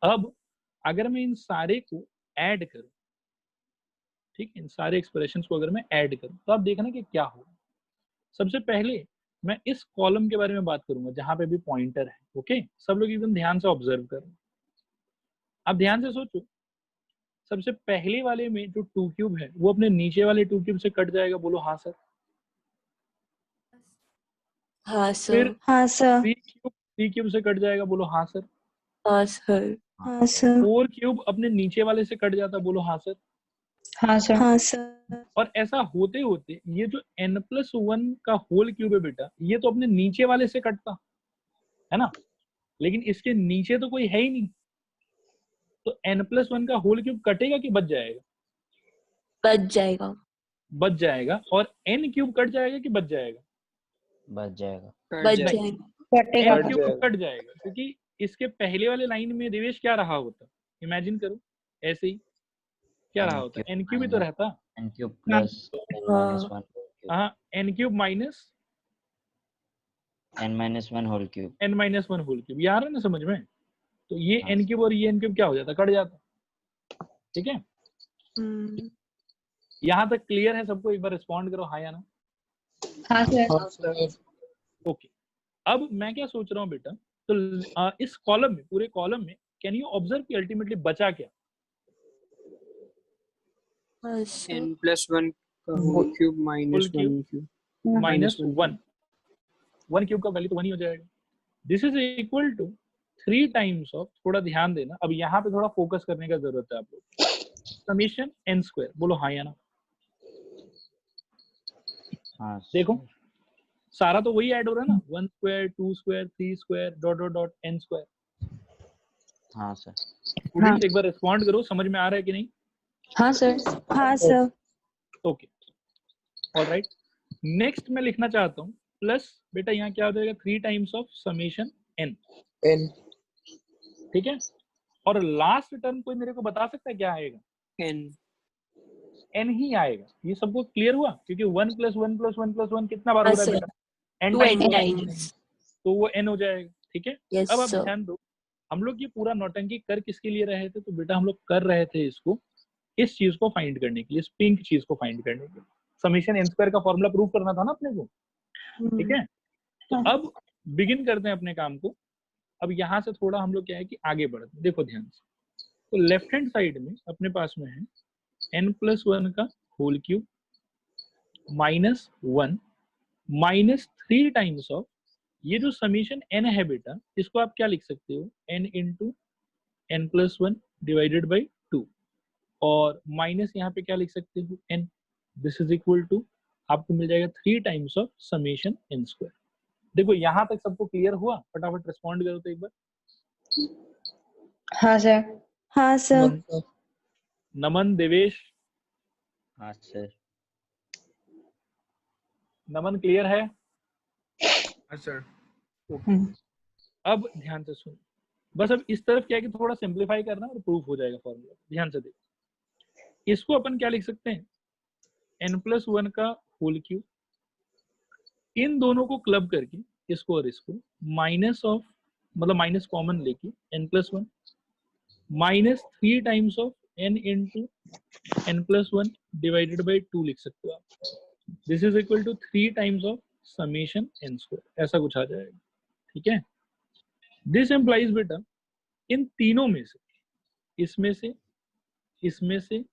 अब अगर मैं इन सारे को ऐड करूं, ठीक, इन सारे एक्सप्रेशंस को अगर मैं ऐड करूं तो आप देखना कि क्या होगा। सबसे पहले मैं इस कॉलम के बारे में बात करूंगा जहां पे भी पॉइंटर है। ओके, सब लोग एकदम ध्यान से ऑब्जर्व करो। आप ध्यान से सोचो, सबसे पहले वाले में जो 2 क्यूब है वो अपने नीचे वाले 2 क्यूब से कट जाएगा, बोलो हाँ सर। हाँ फिर सर. हाँ सर. 3 क्यूब से कट जाएगा, बोलो हाँ सर। हाँ सर. हाँ सर. 4 क्यूब अपने नीचे वाले से कट जाता, बोलो हाँ सर। हाँ सर. हाँ सर. और ऐसा होते होते ये जो n+1 का होल क्यूब है बेटा, ये तो अपने नीचे वाले से कटता है ना, लेकिन इसके नीचे तो कोई है ही नहीं, तो n+1 का होल क्यूब कटेगा कि बच जाएगा? बच जाएगा. बच जाएगा। और n क्यूब कट जाएगा कि बच जाएगा? बच जाएगा. कट बच जाएगा. जाएगा. कटेगा. n क्यूब कट जाएगा, क्योंकि इसके पहले वाले लाइन में देवेश क्या रहा होता, इमेजिन करो, ऐसे ही क्या रहा होता, n क्यूब ही तो रहता। n cube plus n minus 1 हाँ, n cube minus n minus 1 whole cube. n-1 whole cube, ये आ रहा है ना समझ में? तो ये हाँ, n क्यूब और ये n क्यूब क्या हो जाता, कट जाता। ठीक है, यहाँ तक क्लियर है सबको? एक बार रिस्पॉन्ड करो हाँ या ना। हाँ सर. ओके, अब मैं क्या सोच रहा हूँ बेटा, तो इस कॉलम में, पूरे कॉलम में, कैन यू ऑब्जर्व कि अल्टीमेटली बचा क्या? हाँ सर. n plus 1 का whole cube minus whole cube 1 cube minus 1 cube का वैल्यू तो 1 ही हो जाएगा। This is equal to 3 times of, थोड़ा ध्यान देना, अब यहाँ पे थोड़ा फोकस करने का जरूरत है आप लोग, समेशन n स्क्वायर, बोलो हाँ या ना। हाँ देखो सारा तो वही ऐड हो रहा है ना, 1 square 2 square 3 square dot dot dot n square. हाँ सर. स्टूडेंट्स एक बार रिस्पॉन्ड करो, समझ में आ रहा है कि नहीं? हाँ सर. हाँ सर. Okay, alright. नेक्स्ट मैं लिखना चाहता हूँ प्लस, बेटा यहाँ क्या हो जाएगा, 3 टाइम्स ऑफ समेशन n, ठीक है। और लास्ट टर्म कोई मेरे को बता सकता है क्या आएगा? n ही आएगा। ये सबको क्लियर हुआ? क्योंकि 1 + 1 + 1 + 1 कितना बार हो रहा है बेटा? n 2 times, times. तो वो n हो जाएगा, ठीक है। Yes अब आप sir. ध्यान दो, हम लोग ये पूरा नौटंकी कर किसके लिए रहे थे? तो बेटा हम लोग कर रहे थे इसको, इस चीज को फाइंड करने के लिए, इस पिंक चीज को फाइंड करने के लिए। समेशन n स्क्वायर का फॉर्मूला प्रूव करना था ना अपने को, ठीक है। तो अब बिगिन करते हैं अपने काम को। अब यहाँ से थोड़ा हम लोग क्या है कि आगे बढ़ते हैं, देखो ध्यान से। तो लेफ्ट हैंड साइड में अपने पास में है n+1 का whole cube minus 1 minus 3 times of, ये जो समीशन n है बेटा, इसको आप क्या लिख सकते हो, n into n+1 divided by 2, और माइनस यहाँ पे क्या लिख सकते हो, n। This is equal to, आपको मिल जाएगा 3 times of summation n square. देखो यहाँ तक सबको क्लियर हुआ? फटाफट रिस्पॉन्ड करो तो एक बार। हाँ सर. हाँ सर. नमन, देवेश, हाँ सर. नमन क्लियर है? हाँ सर. अब ध्यान से सुनो, बस अब इस तरफ क्या है कि थोड़ा सिंप्लीफाई करना और प्रूफ हो जाएगा फॉर्मूला। ध्यान से देखो, इसको अपन क्या लिख सकते हैं, n+1 का होल क्यूब, इन दोनों को क्लब करके इसको और इसको माइनस ऑफ, मतलब माइनस कॉमन लेके n+1 minus 3 times of n into n+1 divided by 2 लिख सकते हो आप। This is equal to 3 times of summation n square, ऐसा कुछ आ जाएगा, ठीक है। दिस एम्प्लाइज बेटा इन तीनों में से, इसमें से, इसमें से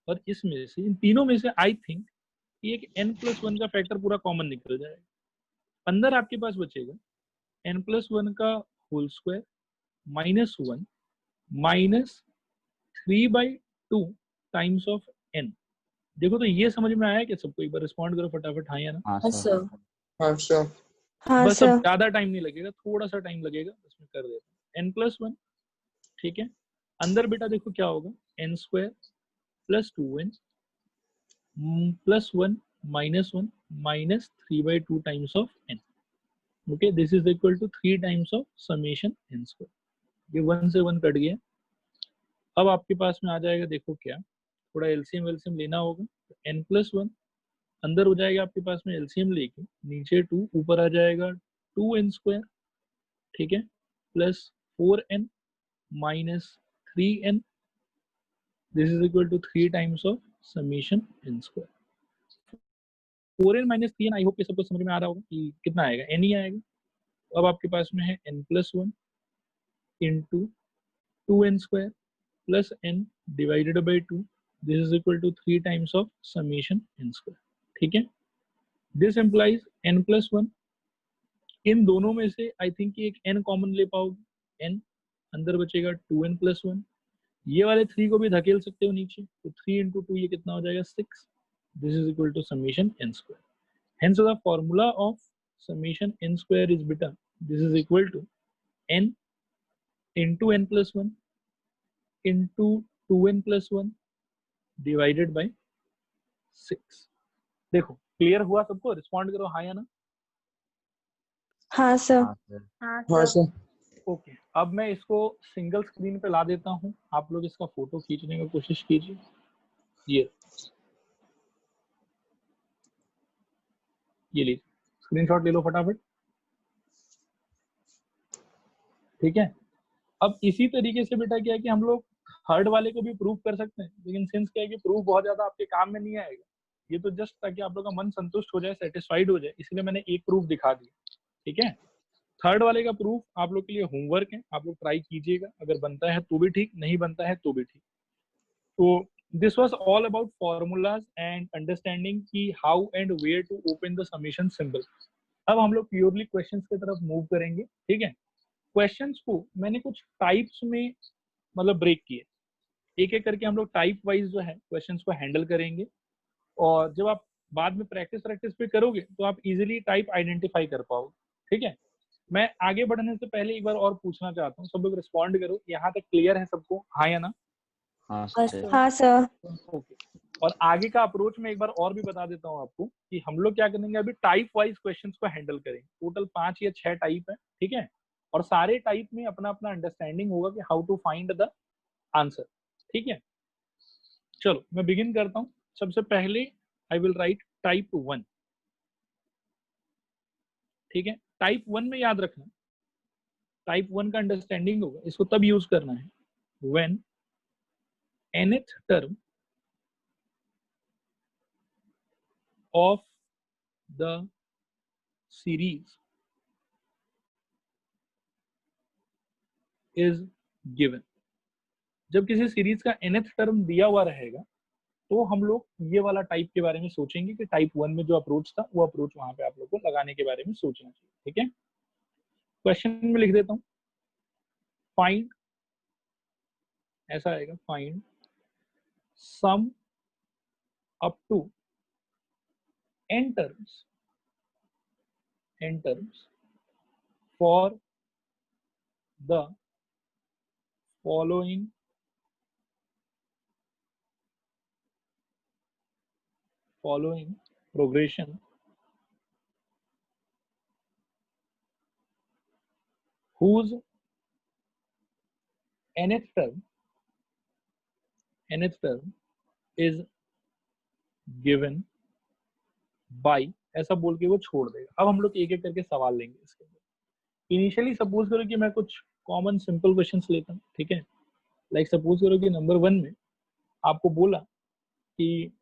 और इसमें से, इन तीनों में से आई थिंक एक n+1 का फैक्टर पूरा कॉमन निकल जाएगा। अंदर आपके पास बचेगा n+1 का whole square minus 1 minus 3/2 times of n। देखो तो ये समझ में आया क्या सबको? एक बार रिस्पॉन्ड करो फटाफट हाँ या ना। हाँ हाँ सर. सर. हाँ बस अब सर. ज्यादा टाइम नहीं लगेगा, थोड़ा सा टाइम लगेगा, इसमें कर देते हैं n+1, ठीक है। अंदर बेटा देखो क्या होगा, n square plus 2n plus 1 minus 1 minus 3/2 times of n। Okay, this is equal to 3 times of summation n square. ये 1 से 1 कट गया। अब आपके पास में आ जाएगा, देखो क्या, थोड़ा एलसीएम वेलसीएम लेना होगा, तो n+1 अंदर हो जाएगा आपके पास में एलसीएम लेके, नीचे 2, ऊपर आ जाएगा 2n स्क्वायर, ठीक है, plus 4n minus 3n, this is equal to 3 times of summation n square. 4n minus 3n, I hope ये सबको समझ में आ रहा होगा कि कितना आएगा, n ही आएगा। अब आपके पास में है n+1 into 2n square plus n divided by 2, this is equal to 3 times of summation n square, ठीक है। दिस इम्प्लाइज n+1, इन दोनों में से आई थिंक एक n कॉमन ले पाओगे, n अंदर बचेगा 2n+1, ये वाले 3 को भी धकेल सकते हो नीचे, तो 3 इंटू 2 ये कितना हो जाएगा 6, this is equal to summation n square. Hence the formula of summation n square is बेटा, this is equal to n into n+1 into 2n+1 divided by 6। देखो क्लियर हुआ सबको, रिस्पॉन्ड करो हाँ या ना। हाँ सर। हाँ सर। ओके, अब मैं इसको सिंगल स्क्रीन पे ला देता हूँ, आप लोग इसका फोटो खींचने की कोशिश कीजिए। ये लीजिए स्क्रीनशॉट ले लो फटाफट, ठीक है। अब इसी तरीके से बेटा क्या है कि हम लोग थर्ड वाले को भी प्रूव कर सकते हैं, लेकिन सिंस क्या है कि प्रूफ बहुत ज्यादा आपके काम में नहीं आएगा, ये तो जस्ट ताकि आप लोग का मन संतुष्ट हो जाए, सेटिस्फाइड हो जाए, इसलिए मैंने एक प्रूफ दिखा दिया, ठीक है। थर्ड वाले का प्रूफ आप लोग के लिए होमवर्क है, आप लोग ट्राई कीजिएगा, अगर बनता है तो भी ठीक, नहीं बनता है तो भी ठीक। तो this was all about formulas and understanding की how and where to open the summation symbol. अब हम लोग प्योरली क्वेश्चंस की तरफ मूव करेंगे, ठीक है। क्वेश्चंस को मैंने कुछ टाइप्स में मतलब ब्रेक किए, एक एक करके हम लोग टाइप वाइज जो है क्वेश्चंस को हैंडल करेंगे, और जब आप बाद में प्रैक्टिस पे करोगे तो आप इजीली टाइप आइडेंटिफाई कर पाओगे, ठीक है। मैं आगे बढ़ने से पहले एक बार और पूछना चाहता हूँ, सब लोग रिस्पॉन्ड करो, यहाँ तक क्लियर है सबको, हाँ या ना। हाँ सर। ओके, और आगे का अप्रोच में एक बार और भी बता देता हूँ आपको कि हम लोग क्या करेंगे, अभी टाइप वाइज क्वेश्चंस को हैंडल करेंगे। टोटल 5 या 6 टाइप है, ठीक है, और सारे टाइप में अपना अपना अंडरस्टैंडिंग होगा कि how to find the answer, ठीक है। चलो मैं बिगिन करता हूँ। सबसे पहले आई विल राइट टाइप 1, ठीक है। टाइप 1 में याद रखना, टाइप 1 का अंडरस्टैंडिंग होगा, इसको तब यूज करना है when nth term of the series is given। जब किसी सीरीज का nth टर्म दिया हुआ रहेगा तो हम लोग ये वाला टाइप के बारे में सोचेंगे कि टाइप 1 में जो अप्रोच था वो अप्रोच वहां पे आप लोग को लगाने के बारे में सोचना चाहिए, ठीक है। क्वेश्चन में लिख देता हूं, फाइंड, ऐसा आएगा, find sum up to n terms for the following progression whose nth term is given by, ऐसा बोल के वो छोड़ देगा। अब हम लोग एक एक करके सवाल लेंगे इसके अंदर। इनिशियली सपोज करो कि मैं कुछ कॉमन सिंपल क्वेश्चंस लेता हूँ, ठीक है। लाइक सपोज करो कि नंबर 1 में आपको बोला कि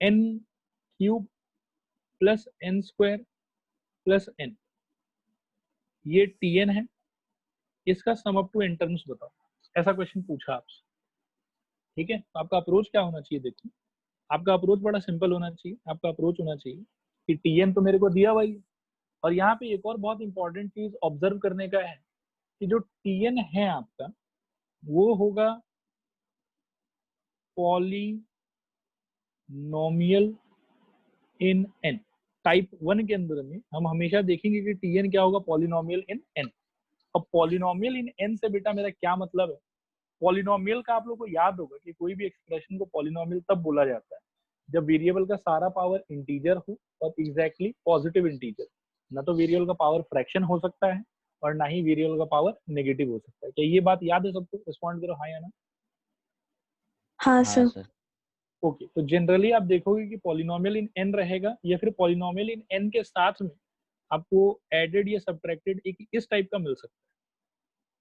n³ plus n² plus n, ये Tn है, इसका sum up to n terms बताओ, ऐसा क्वेश्चन पूछा आपसे, ठीक है। तो आपका अप्रोच क्या होना चाहिए, देखिए आपका अप्रोच बड़ा सिंपल होना चाहिए। आपका अप्रोच होना चाहिए कि Tn तो मेरे को दिया हुआ ही है, और यहाँ पे एक और बहुत इंपॉर्टेंट चीज ऑब्जर्व करने का है कि जो Tn है आपका वो होगा पॉलिनोमियल इन n। टाइप 1 के अंदर में हम हमेशा देखेंगे कि Tn क्या होगा, पॉलिनोमियल इन n। अब पॉलिनोमियल इन n से बेटा मेरा क्या मतलब है, पॉलिनोमियल का आप लोग को याद होगा कि कोई भी एक्सप्रेशन को पॉलिनोमियल तब बोला जाता है जब वेरिएबल का सारा पावर इंटीजर हो और एग्जैक्टली पॉजिटिव इंटीजर। ना तो वेरिएबल का पावर फ्रैक्शन हो सकता है और ना ही वेरिएबल का पावर नेगेटिव हो सकता है। क्या ये बात याद है सबको? रिस्पॉन्ड करो हाँ या ना। हाँ हाँ सर। सर। ओके, तो जनरली आप देखोगे कि पॉलिनोमियल इन एन रहेगा या फिर पॉलिनोमियल इन एन के साथ में आपको एडेड या सब्ट्रैक्टेड एक इस टाइप का मिल सकता है।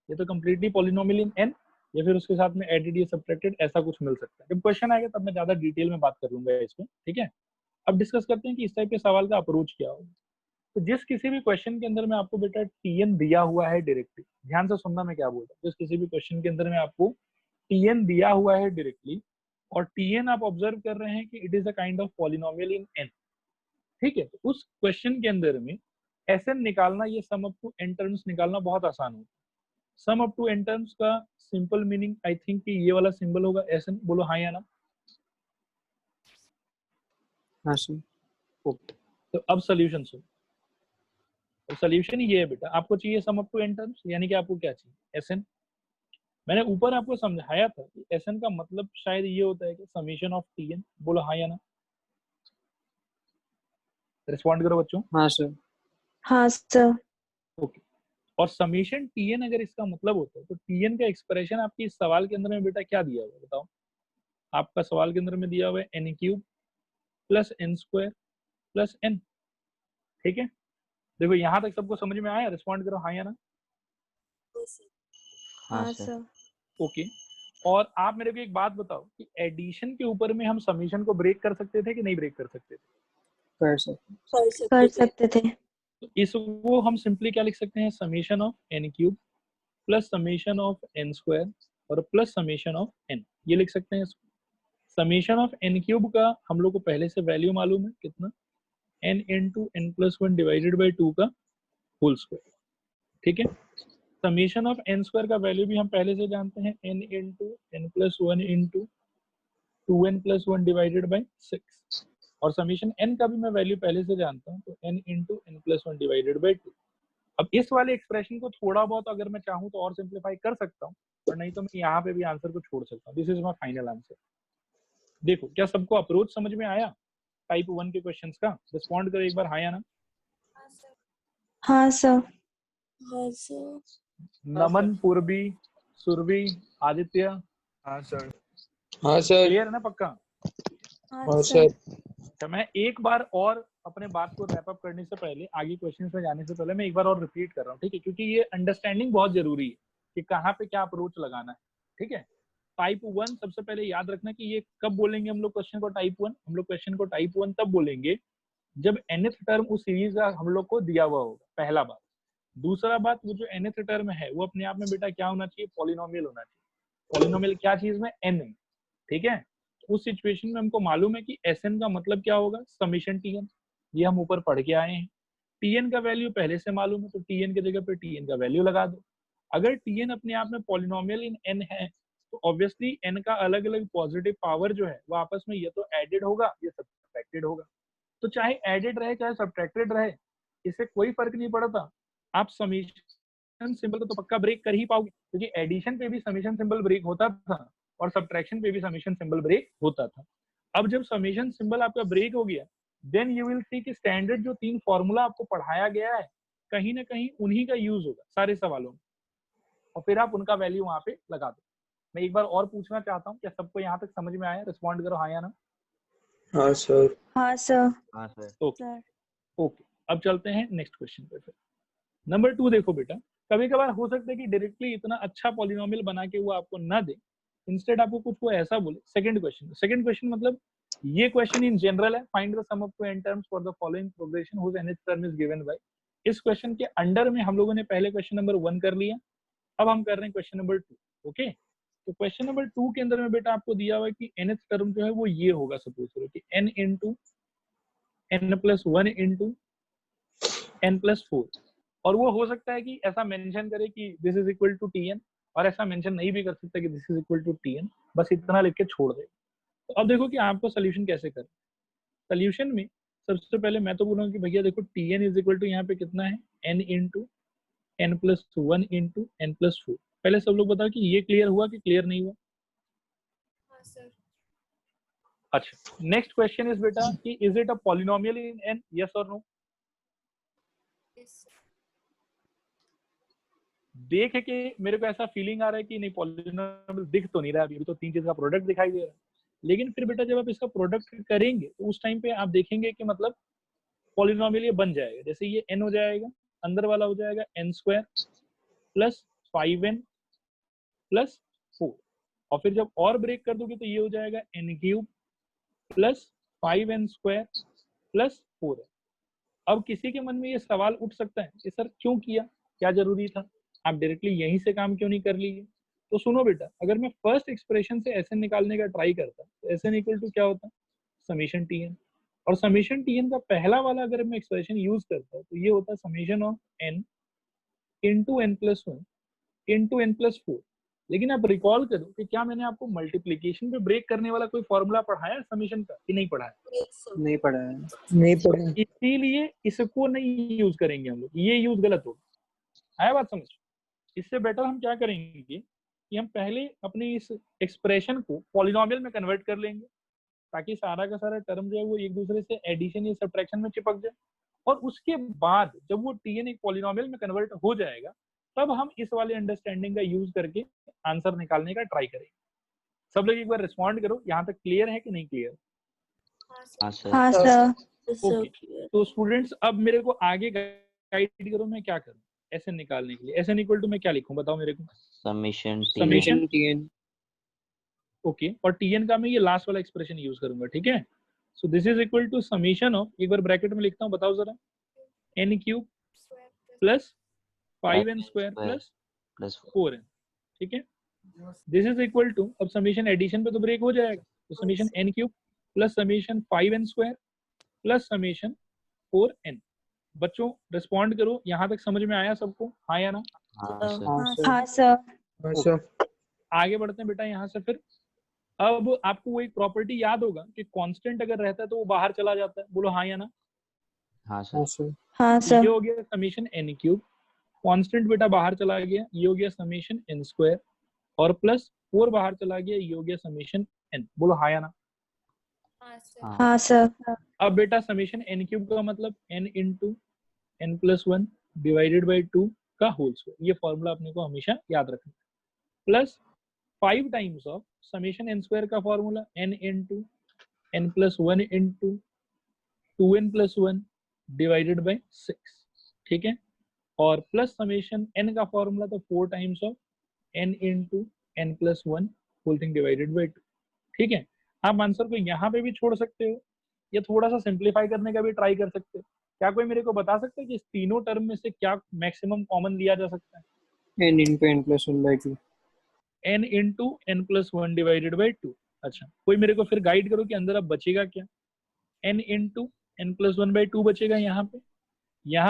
ये तो कंप्लीटली पॉलिनोमियल इन एन या फिर उसके साथ में एडेड या सब्ट्रैक्टेड ऐसा कुछ मिल सकता है। जब क्वेश्चन आएगा तब मैं ज्यादा डिटेल में बात कर लूंगा इसमें, ठीक है। अब डिस्कस करते हैं कि इस टाइप के सवाल का अप्रोच क्या होगा। तो जिस किसी भी क्वेश्चन के अंदर में आपको बेटा टीएन दिया हुआ है डायरेक्टली, ध्यान से सुनना मैं क्या बोल रहा हूँ। जिस किसी भी क्वेश्चन के अंदर में आपको टीएन दिया हुआ है डायरेक्टली और टीएन आप ऑब्जर्व कर रहे हैं कि it is a kind of polynomial in an, ठीक है। तो उस क्वेश्चन के अंदर में एसएन निकालना, ये sum up to n terms निकालना बहुत आसान होता है। Sum up to n terms का सिंपल मीनिंग आई थिंक कि ये वाला सिंबल होगा एसएन। बोलो हाँ या ना। हाँ सर। ओके, तो अब सोल्यूशन सुनो। तो सोल्यूशन ये है बेटा, आपको चाहिए sum up to n terms, यानी कि आपको क्या चाहिए एसएन। मैंने ऊपर आपको समझाया था कि एसएन का मतलब शायद ये होता है कि समेशन ऑफ टीएन। बोलो हाँ या ना। रिस्पॉन्ड करो बच्चों। हाँ सर। हाँ सर। ओके, और समेशन टीएन अगर इसका मतलब होता है तो टीएन का एक्सप्रेशन आपकी इस सवाल के अंदर में बेटा क्या दिया हुआ है बताओ। आपका सवाल के अंदर में दिया हुआ है n cube plus n square plus n, ठीक है। देखो यहाँ तक सबको समझ में आया? रिस्पॉन्ड करो हाँ या ना। हाँ हाँ सर। सर। ओके, और आप मेरे को एक बात बताओ कि एडिशन के ऊपर में हम समेशन को ब्रेक कर सकते थे कि नहीं ब्रेक कर सकते थे? कर सर। कर सकते थे। तो इसको हम सिंपली क्या लिख सकते हैं, summation of n cube plus summation of n square और प्लस समेशन ऑफ एन, ये लिख सकते हैं इसको। समेशन ऑफ एन क्यूब का हम लोग को पहले से वैल्यू मालूम है कितना, n into n plus one divided by two का होल स्क्वायर, ठीक है। समेशन ऑफ एन स्क्वायर का वैल्यू भी हम पहले से जानते हैं, n into n plus one into two n plus one divided by six. और समेशन एन का भी मैं वैल्यू पहले से जानता हूँ, तो n into n plus one divided by two. अब इस वाले एक्सप्रेशन को थोड़ा बहुत अगर मैं चाहूँ तो और सिंप्लीफाई कर सकता हूँ, और नहीं तो मैं यहाँ पे भी आंसर को छोड़ सकता हूँ। This is my final answer. देखो क्या सबको अप्रोच समझ में आया टाइप 1 के क्वेश्चंस का? रिस्पॉन्ड करो एक बार हाँ या ना। हाँ सर। हाँ सर। नमन, पूर्वी, सुरभि, आदित्य, हाँ सर। हाँ सर। क्लियर है ना पक्का? हाँ सर। तो मैं एक बार और अपने बात को रैप अप करने से पहले, आगे क्वेश्चंस में जाने से पहले मैं एक बार और रिपीट कर रहा हूँ, ठीक है, क्योंकि ये अंडरस्टैंडिंग बहुत जरूरी है कि कहाँ पे क्या अप्रोच लगाना है, ठीक है। टाइप 1 सबसे पहले याद रखना कि ये कब बोलेंगे हम लोग क्वेश्चन को टाइप 1, हम लोग क्वेश्चन को टाइप 1 तब बोलेंगे जब nth टर्म उस सीरीज का हम लोग को दिया हुआ होगा, पहला बात। दूसरा बात, वो जो nth टर्म है वो अपने आप में बेटा क्या होना चाहिए, पॉलिनोमियल होना चाहिए। पॉलिनोमियल क्या चीज में, n है, ठीक है। उस सिचुएशन में हमको मालूम है कि Sn का मतलब क्या होगा, समेशन Tn, ये हम ऊपर पढ़ के आए हैं। Tn का वैल्यू पहले से मालूम है, तो Tn की जगह पे Tn का वैल्यू लगा दो। अगर Tn अपने आप में पॉलिनोमियल इन n है तो ऑब्वियसली n का अलग अलग पॉजिटिव पावर जो है वो आपस में ये तो एडेड होगा या सब्ट्रैक्टेड होगा। तो चाहे एडेड रहे चाहे सब्ट्रैक्टेड रहे, इससे कोई फर्क नहीं पड़ता। आप समेशन सिंबल को तो पक्का ब्रेक कर ही पाओगे, क्योंकि एडिशन पे भी समेशन सिंबल ब्रेक होता था और सब्ट्रैक्शन पे भी समेशन सिंबल ब्रेक होता था। अब जब समेशन सिंबल आपका ब्रेक हो गया, देन यू विल सी कि स्टैंडर्ड जो 3 फॉर्मूला आपको पढ़ाया गया है कहीं ना कहीं उन्हीं का यूज होगा सारे सवालों में, और फिर आप उनका वैल्यू वहां पे लगा दो। मैं एक बार और पूछना चाहता हूँ, क्या सबको यहाँ तक समझ में आया? रिस्पॉन्ड करो हाँ या ना। हाँ सर। हाँ सर। हाँ सर। ओके ओके, अब चलते हैं नेक्स्ट क्वेश्चन पे। फिर नंबर 2 देखो बेटा, कभी कभार हो सकता है कि डायरेक्टली इतना अच्छा पॉलिनोमियल बना के वो आपको ना दे, इंस्टेड आपको कुछ वो ऐसा बोले। सेकंड क्वेश्चन मतलब ये क्वेश्चन इन जनरल है, find the sum of to n terms for the following progression whose nth term is given by. इस क्वेश्चन के अंडर में हम लोगों ने पहले क्वेश्चन नंबर 1 कर लिया, अब हम कर रहे हैं क्वेश्चन नंबर 2। ओके, तो क्वेश्चन नंबर 2 के अंदर में बेटा आपको दिया हुआ है कि nth टर्म जो है वो ये होगा, सपोज करो कि n into n plus 1 into n plus 4, और वो हो सकता है कि ऐसा मेंशन करे कि this is equal to Tn, और ऐसा मेंशन नहीं भी कर सकता कि this is equal to Tn, बस इतना लिख के छोड़ दे। तो अब देखो कि आपको सोल्यूशन कैसे करें। सोल्यूशन में सबसे पहले मैं तो बोलूंगा कि भैया देखो Tn इज इक्वल टू यहाँ पे कितना है, n into n plus 1 into n plus 4। पहले सब लोग बताओ कि ये क्लियर हुआ कि क्लियर नहीं हुआ? हाँ सर। अच्छा, नेक्स्ट क्वेश्चन इज बेटा कि is it a polynomial in n, yes और नो? देख के मेरे को ऐसा फीलिंग आ रहा है कि नहीं पॉलिनॉमियल दिख तो नहीं रहा अभी तो 3 चीज का प्रोडक्ट दिखाई दे रहा है, लेकिन फिर बेटा जब आप इसका प्रोडक्ट करेंगे तो उस टाइम पे आप देखेंगे कि मतलब पॉलिनॉमियल ये बन जाएगा। जैसे ये n हो जाएगा, अंदर वाला हो जाएगा n² प्लस 5n प्लस 4, और फिर जब और ब्रेक कर दोगे तो ये हो जाएगा n³ plus 5n² plus 4n। अब किसी के मन में ये सवाल उठ सकता है कि सर क्यों किया, क्या जरूरी था, आप डायरेक्टली यहीं से काम क्यों नहीं कर लिए। तो सुनो बेटा, अगर मैं फर्स्ट एक्सप्रेशन से एसएन निकालने का ट्राई करता तो एसएन इक्वल टू क्या होता, समेशन टीएन, और समेशन टीएन का पहला वाला अगर मैं एक्सप्रेशन यूज करता तो ये होता है summation of n into n plus 1 into n plus 4। लेकिन आप रिकॉल करो कि क्या मैंने आपको मल्टीप्लीकेशन पे ब्रेक करने वाला कोई फॉर्मूला पढ़ाया समेशन का कि नहीं पढ़ाया? नहीं पढ़ा है। नहीं पढ़ा। इसीलिए इसको नहीं यूज करेंगे हम लोग, ये यूज गलत होगा। आया बात समझ? इससे बेटर हम क्या करेंगे कि हम पहले अपने इस एक्सप्रेशन को पॉलिनोमियल में कन्वर्ट कर लेंगे ताकि सारा का सारा टर्म जो है वो एक दूसरे से एडिशन या सब्ट्रैक्शन में चिपक जाए, और उसके बाद जब वो टीएन एक पॉलिनोमियल में कन्वर्ट हो जाएगा तब हम इस वाले अंडरस्टैंडिंग का यूज करके आंसर निकालने का ट्राई करेंगे। सब लोग एक बार रिस्पॉन्ड करो, यहाँ तक क्लियर है कि नहीं क्लियर? हाँ सर। ओके, तो स्टूडेंट्स अब मेरे को आगे गाइड करो, मैं क्या करूँ एसएन निकालने के लिए। एसएन इक्वल टू मैं क्या लिखूं बताओ मेरे को? Summation TN. ओके, और टीएन का मैं ये लास्ट वाला एक्सप्रेशन यूज करूंगा, ठीक है। So this is equal to summation of, एक बार ब्रैकेट में लिखता हूँ, बताओ जरा, n³ plus 5n² plus 4n, ठीक है। दिस इज इक्वल टू, अब समेशन एडिशन पे तो ब्रेक हो जाएगा, तो summation n³ plus summation 5n² plus summation 4n। बच्चों रिस्पॉन्ड करो, यहाँ तक समझ में आया सबको, हाँ या ना? हाँ सर। आगे बढ़ते हैं बेटा यहाँ से। फिर अब आपको वो एक प्रॉपर्टी याद होगा कि कांस्टेंट अगर रहता है तो वो बाहर चला जाता है, बोलो हाँ या ना? हाँ ये हो गया समेशन n³, कांस्टेंट बेटा बाहर चला गया, ये हो गया समेशन n², और प्लस 4 बाहर चला गया, ये हो गया समेशन n। बोलो हाँ या ना? हाँ सर। अब बेटा समेशन n³ का मतलब n into n plus 1 divided by 2 का होल स्क्वायर, ये फॉर्मूला अपने को हमेशा याद रखना, plus 5 times of summation n² का formula n into n plus 1 into 2n plus 1 divided by 6, ठीक है, और प्लस समेशन n का फॉर्मूला तो 4 times of n into n plus 1 whole thing divided by 2, ठीक है। आप आंसर को यहाँ पे भी छोड़ सकते हो या थोड़ा सा सिंप्लीफाई करने का भी ट्राई कर सकते हो। क्या कोई मेरे को बता सकता है कि इस तीनों टर्म में से क्या मैक्सिमम कॉमन लिया जा सकता है? n into n plus 1/2। n into n plus 1 divided by 2। अच्छा, कोई मेरे को फिर गाइड करो कि अंदर अब बचेगा क्या? n इंटू n प्लस 1/2 बचेगा यहाँ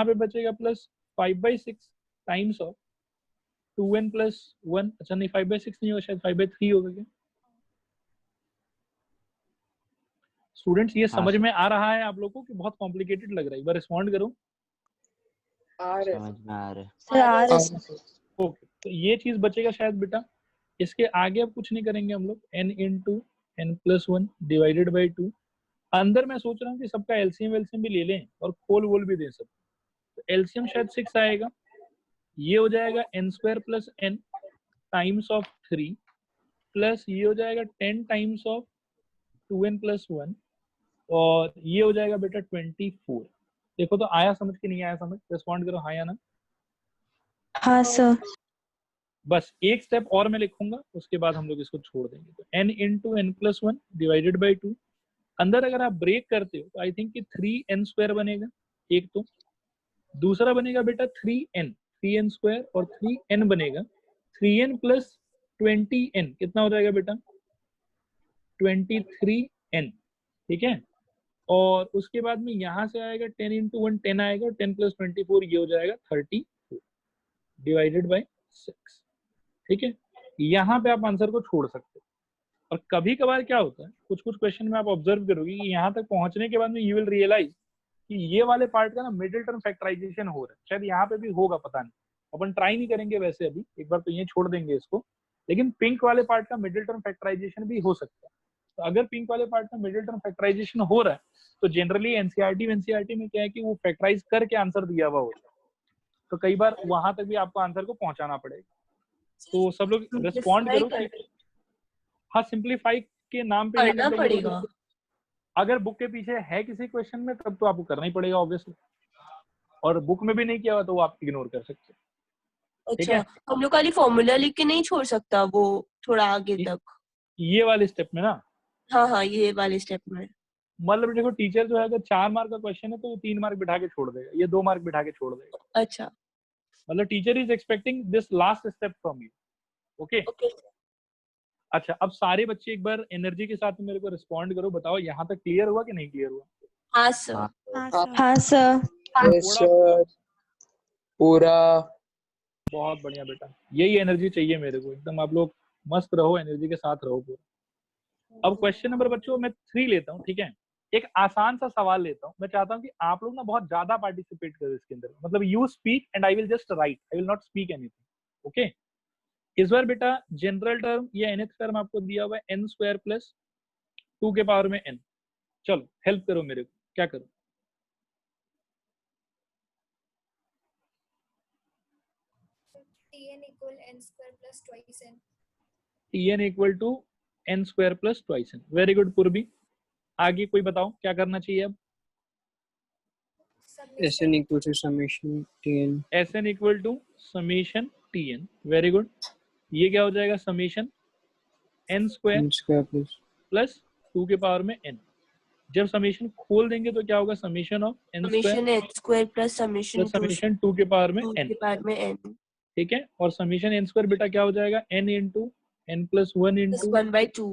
पे बचेगा plus 5/6 times of 2n plus 1। अच्छा नहीं, 5/6 नहीं होगा, शायद 5/3 होगा क्या? स्टूडेंट्स ये समझ में आ रहा है आप लोगों को कि बहुत कॉम्प्लिकेटेड लग रहा है? एक बार रिस्पॉन्ड करो। समझ में आ रहा है। ओके, तो ये चीज बचेगा शायद बेटा। इसके आगे अब कुछ नहीं करेंगे हम लोग, n into n plus 1 divided by 2। अंदर मैं सोच रहा हूँ कि सबका एलसीएम वेलसीएम भी ले लें और खोल वोल भी दें सब, तो एलसीएम शायद 6 आएगा, ये हो जाएगा n² plus n times of 3 plus ये हो जाएगा 10 टाइम्स ऑफ 2n प्लस 1, और ये हो जाएगा बेटा 24। देखो तो आया समझ कि नहीं आया समझ? रिस्पॉन्ड करो हाँ या ना? हाँ सर। बस एक स्टेप और मैं लिखूंगा, उसके बाद हम लोग इसको छोड़ देंगे। तो n into n plus 1 divided by 2, अंदर अगर आप ब्रेक करते हो तो आई थिंक कि 3n² बनेगा एक, तो दूसरा बनेगा बेटा 3n² और 3n बनेगा 3n प्लस 20n, कितना हो जाएगा बेटा? 23n, ठीक है। और उसके बाद में यहाँ से आएगा 10 इंटू 1 10 आएगा, 10 प्लस 24 ये हो जाएगा 34 डिवाइडेड बाई 6, ठीक है। यहाँ पे आप आंसर को छोड़ सकते हो। और कभी कभार क्या होता है, कुछ कुछ क्वेश्चन में आप ऑब्जर्व करोगे कि यहाँ तक पहुंचने के बाद में यू विल रियलाइज कि ये वाले पार्ट का ना मिडिल टर्म फैक्टराइजेशन हो रहा है। शायद यहाँ पे भी होगा, पता नहीं, अपन ट्राई नहीं करेंगे वैसे अभी, एक बार तो ये छोड़ देंगे इसको। लेकिन पिंक वाले पार्ट का मिडिल टर्म फैक्टराइजेशन भी हो सकता है। तो अगर पिंक वाले पार्ट का मिडिल टर्म फैक्टराइजेशन हो रहा है तो जनरली एनसीईआरटी में क्या है कि वो फैक्टराइज करके आंसर दिया हुआ होता है। तो कई बार वहां तक भी आपको आंसर को पहुंचाना पड़ेगा। तो सब लोग रिस्पॉन्ड करो कि हाँ, सिंप्लीफाई के नाम पे करना पड़ेगा। अगर बुक के पीछे है किसी क्वेश्चन में तब तो आपको करना ही पड़ेगा ऑब्वियसली, और बुक में भी नहीं किया हुआ तो वो आप इग्नोर कर सकते हो। ठीक है, अच्छा, हम लोग खाली फॉर्मूला लिख के नहीं छोड़ सकता वो थोड़ा आगे तक? ये वाले स्टेप में ना, हाँ हाँ, ये वाले स्टेप में मतलब देखो टीचर जो है अगर 4 मार्क का क्वेश्चन है तो वो 3 मार्क बिठा के छोड़ देगा, ये 2 मार्क बिठा के छोड़ देगा। अच्छा, मतलब teacher is expecting this last step from you. Okay, अच्छा अब सारे बच्चे एक बार एनर्जी के साथ मेरे को रिस्पॉन्ड करो, बताओ यहाँ तक क्लियर हुआ कि नहीं क्लियर हुआ? हाँ सर। हाँ सर। पूरा। बहुत बढ़िया बेटा, यही एनर्जी चाहिए मेरे को, एकदम आप लोग मस्त रहो, एनर्जी के साथ रहो पूरा। अब क्वेश्चन नंबर बच्चों मैं 3 लेता हूँ, ठीक है, एक आसान सा सवाल लेता हूँ। मैं चाहता हूँ कि आप लोग ना बहुत ज्यादा पार्टिसिपेट करो इसके अंदर, मतलब you speak and I will just right, I will not speak anything. Okay, इस बार बेटा जनरल टर्म या nth टर्म आपको दिया हुआ है n स्क्वायर प्लस 2 के पावर में n। चलो हेल्प करो मेरे को, क्या करो? Tn equal n square plus twice n. Tn equal to n square plus twice n। Very good पूर्वी, आगे कोई बताओ क्या करना चाहिए अब? Sn equal to summation Tn. Sn equal to summation Tn। Very good, ये क्या हो जाएगा? समेशन n स्क्वायर प्लस 2 के पावर में n। जब समेशन खोल देंगे तो क्या होगा? Summation of n square plus summation 2 के पावर में n। के पावर में n, ठीक है, और समेशन n स्क्वायर बेटा क्या हो जाएगा? n into n plus 1 into 1/2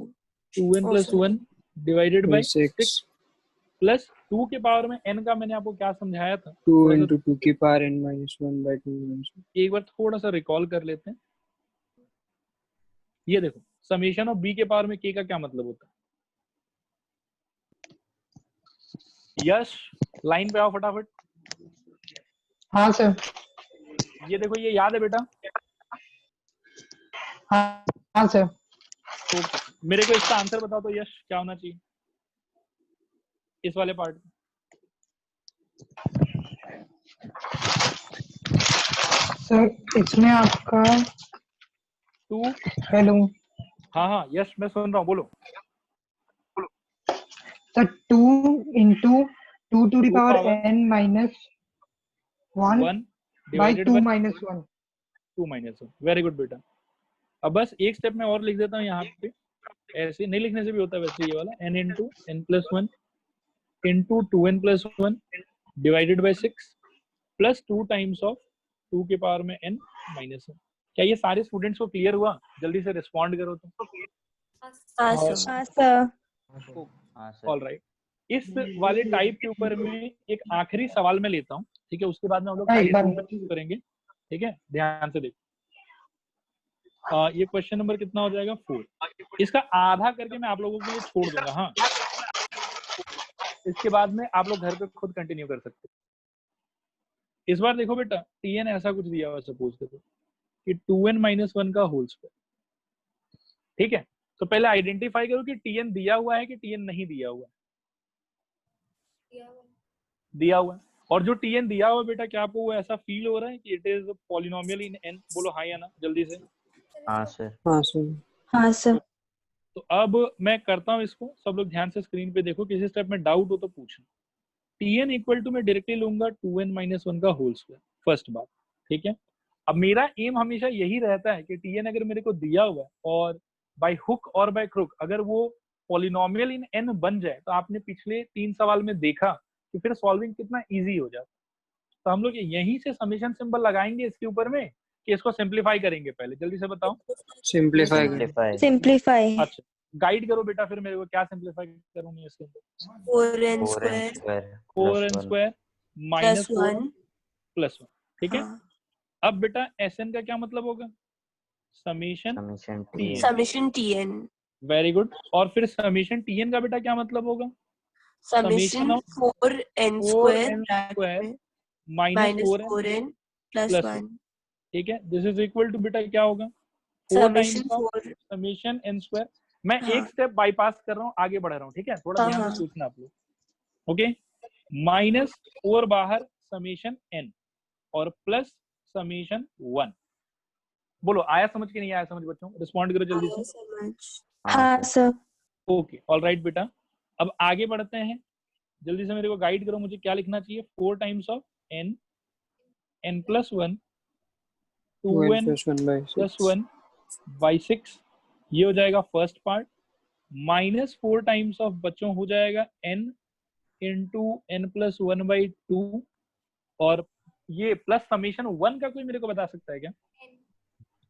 2n plus 1 divided by 6 plus 2 के पावर में n का मैंने आपको क्या समझाया था? 2 into 2 की पावर n minus 1/2। एक बार थोड़ा सा रिकॉल कर लेते हैं। ये देखो, समेशन ऑफ b के पावर में k का क्या मतलब होता है? यश लाइन पे आओ फटाफट। हाँ सर। ये देखो, ये याद है बेटा? हाँ सर। तो मेरे को इसका आंसर बताओ तो यश, क्या होना चाहिए इस वाले पार्ट में? सर इसमें आपका 2, हेलो, हाँ हाँ यश मैं सुन रहा हूँ, बोलो। Sir 2 into 2 to the power n minus 1 by 2 minus 1। 2 minus 1, very good बेटा। अब बस एक स्टेप में और लिख देता हूँ यहाँ पे, ऐसे नहीं लिखने से भी होता है वैसे ये वाला, n into n plus 1 into 2n plus 1 divided by 6 plus 2 times of 2 के पावर में n माइनस 1। क्या ये सारे स्टूडेंट्स को क्लियर हुआ? जल्दी से रिस्पॉन्ड करो तो। हाँ सर। ऑल राइट, इस वाले टाइप के ऊपर में एक आखिरी सवाल मैं लेता हूँ, ठीक है, उसके बाद में हम लोग करेंगे। ठीक है, ध्यान से देखो। ये क्वेश्चन नंबर कितना हो जाएगा? 4। इसका आधा करके मैं आप लोगों के लिए छोड़ दूंगा। हाँ, इसके बाद में आप लोग घर पे खुद कंटिन्यू कर सकते हो। इस बार देखो बेटा, Tn ऐसा कुछ दिया हुआ, सपोज करो कि 2n माइनस 1 का होल स्क्वायर। ठीक है, तो पहले आइडेंटिफाई करो कि Tn दिया हुआ है कि Tn नहीं दिया हुआ है। दिया हुआ है। और जो Tn दिया हुआ बेटा, क्या आपको वो ऐसा फील हो रहा है कि it is polynomial in n? बोलो हाँ या ना जल्दी से। हाँ सर। हाँ सर। हाँ सर। तो अब मैं करता हूँ इसको, सब लोग ध्यान से स्क्रीन पे देखो, किसी स्टेप में डाउट हो तो पूछना। Tn इक्वल टू मैं डायरेक्टली लूंगा 2n माइनस 1 का होल स्क्वायर, फर्स्ट बात। ठीक है, अब मेरा एम हमेशा यही रहता है कि Tn अगर मेरे को दिया हुआ है और बाय हुक और बाय क्रुक अगर वो पॉलिनोमियल इन n बन जाए, तो आपने पिछले 3 सवाल में देखा कि फिर सॉल्विंग कितना इजी हो जाता। तो हम लोग यहीं से समेशन सिंबल लगाएंगे इसके ऊपर में कि इसको सिंप्लीफाई करेंगे? पहले जल्दी से बताओ। सिंप्लीफाई। अच्छा, गाइड करो बेटा फिर मेरे को, क्या सिंप्लीफाई करूंगी इसके अंदर? 4n square minus 4 plus 1। ठीक है, अब बेटा Sn का क्या मतलब होगा? Summation Tn। वेरी गुड, और फिर समेशन Tn का बेटा क्या मतलब होगा? Summation 4n square minus 4n plus 1। ठीक है, दिस इज इक्वल टू बेटा क्या होगा? 4 times of summation n square. मैं एक स्टेप बाईपास कर रहा हूँ, आगे बढ़ रहा हूँ। ठीक है, थोड़ा ध्यान से सोचना आप लोग। ओके, माइनस 4 बाहर समेशन n और प्लस समेशन 1। बोलो आया समझ के नहीं आया समझ बच्चों? रिस्पॉन्ड करो जल्दी से। समझ। हाँ सर। ओके ऑलराइट बेटा, अब आगे बढ़ते हैं। जल्दी से मेरे को गाइड करो, मुझे क्या लिखना चाहिए? 4 times of n, n plus 1, 2n plus 1 by 6, ये हो जाएगा first part. Minus 4 times of बच्चों हो जाएगा n into n plus 1 by 2, और ये प्लस समेशन 1 का कोई मेरे को बता सकता है क्या?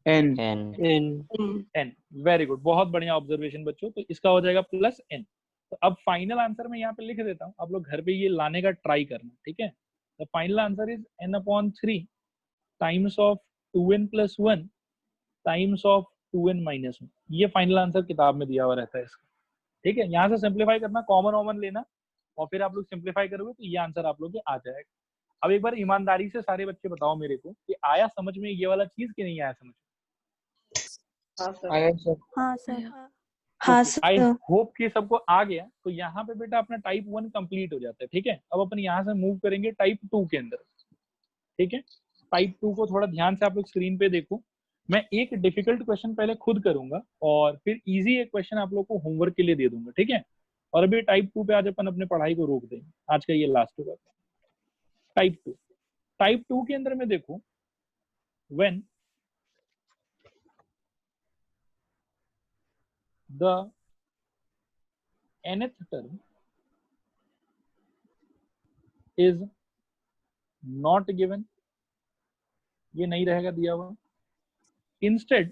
n n। वेरी गुड, बहुत बढ़िया ऑब्जर्वेशन बच्चों। तो इसका हो जाएगा प्लस n। तो अब फाइनल आंसर मैं यहाँ पे लिख देता हूँ, आप लोग घर पे ये लाने का ट्राई करना, ठीक है? The final answer is n/3 times of 2n plus 1 times of 2n minus 1। ये फाइनल आंसर किताब में दिया हुआ रहता है इसका, ठीक है? यहाँ से सिंप्लीफाई करना, कॉमन लेना, और फिर आप लोग सिंप्लीफाई करोगे तो ये आंसर आप लोग के आ जाएगा। अब एक बार ईमानदारी से सारे बच्चे बताओ मेरे को कि आया समझ में ये वाला चीज कि नहीं आया समझ में? आया सर। हाँ सर। हाँ आई सर। होप कि सबको आ गया। तो यहाँ पे बेटा अपना टाइप 1 कंप्लीट हो जाता है, ठीक है? अब अपन यहाँ से मूव करेंगे टाइप 2 के अंदर, ठीक है? टाइप 2 को थोड़ा ध्यान से आप लोग स्क्रीन पे देखो। मैं एक डिफिकल्ट क्वेश्चन पहले खुद करूंगा और फिर इजी एक क्वेश्चन आप लोग को होमवर्क के लिए दे दूंगा, ठीक है? और अभी टाइप 2 पे आज अपन अपने पढ़ाई को रोक देंगे, आज का ये लास्ट होगा। टाइप 2 के अंदर में देखो, when the nth term is not given, ये नहीं रहेगा दिया हुआ। Instead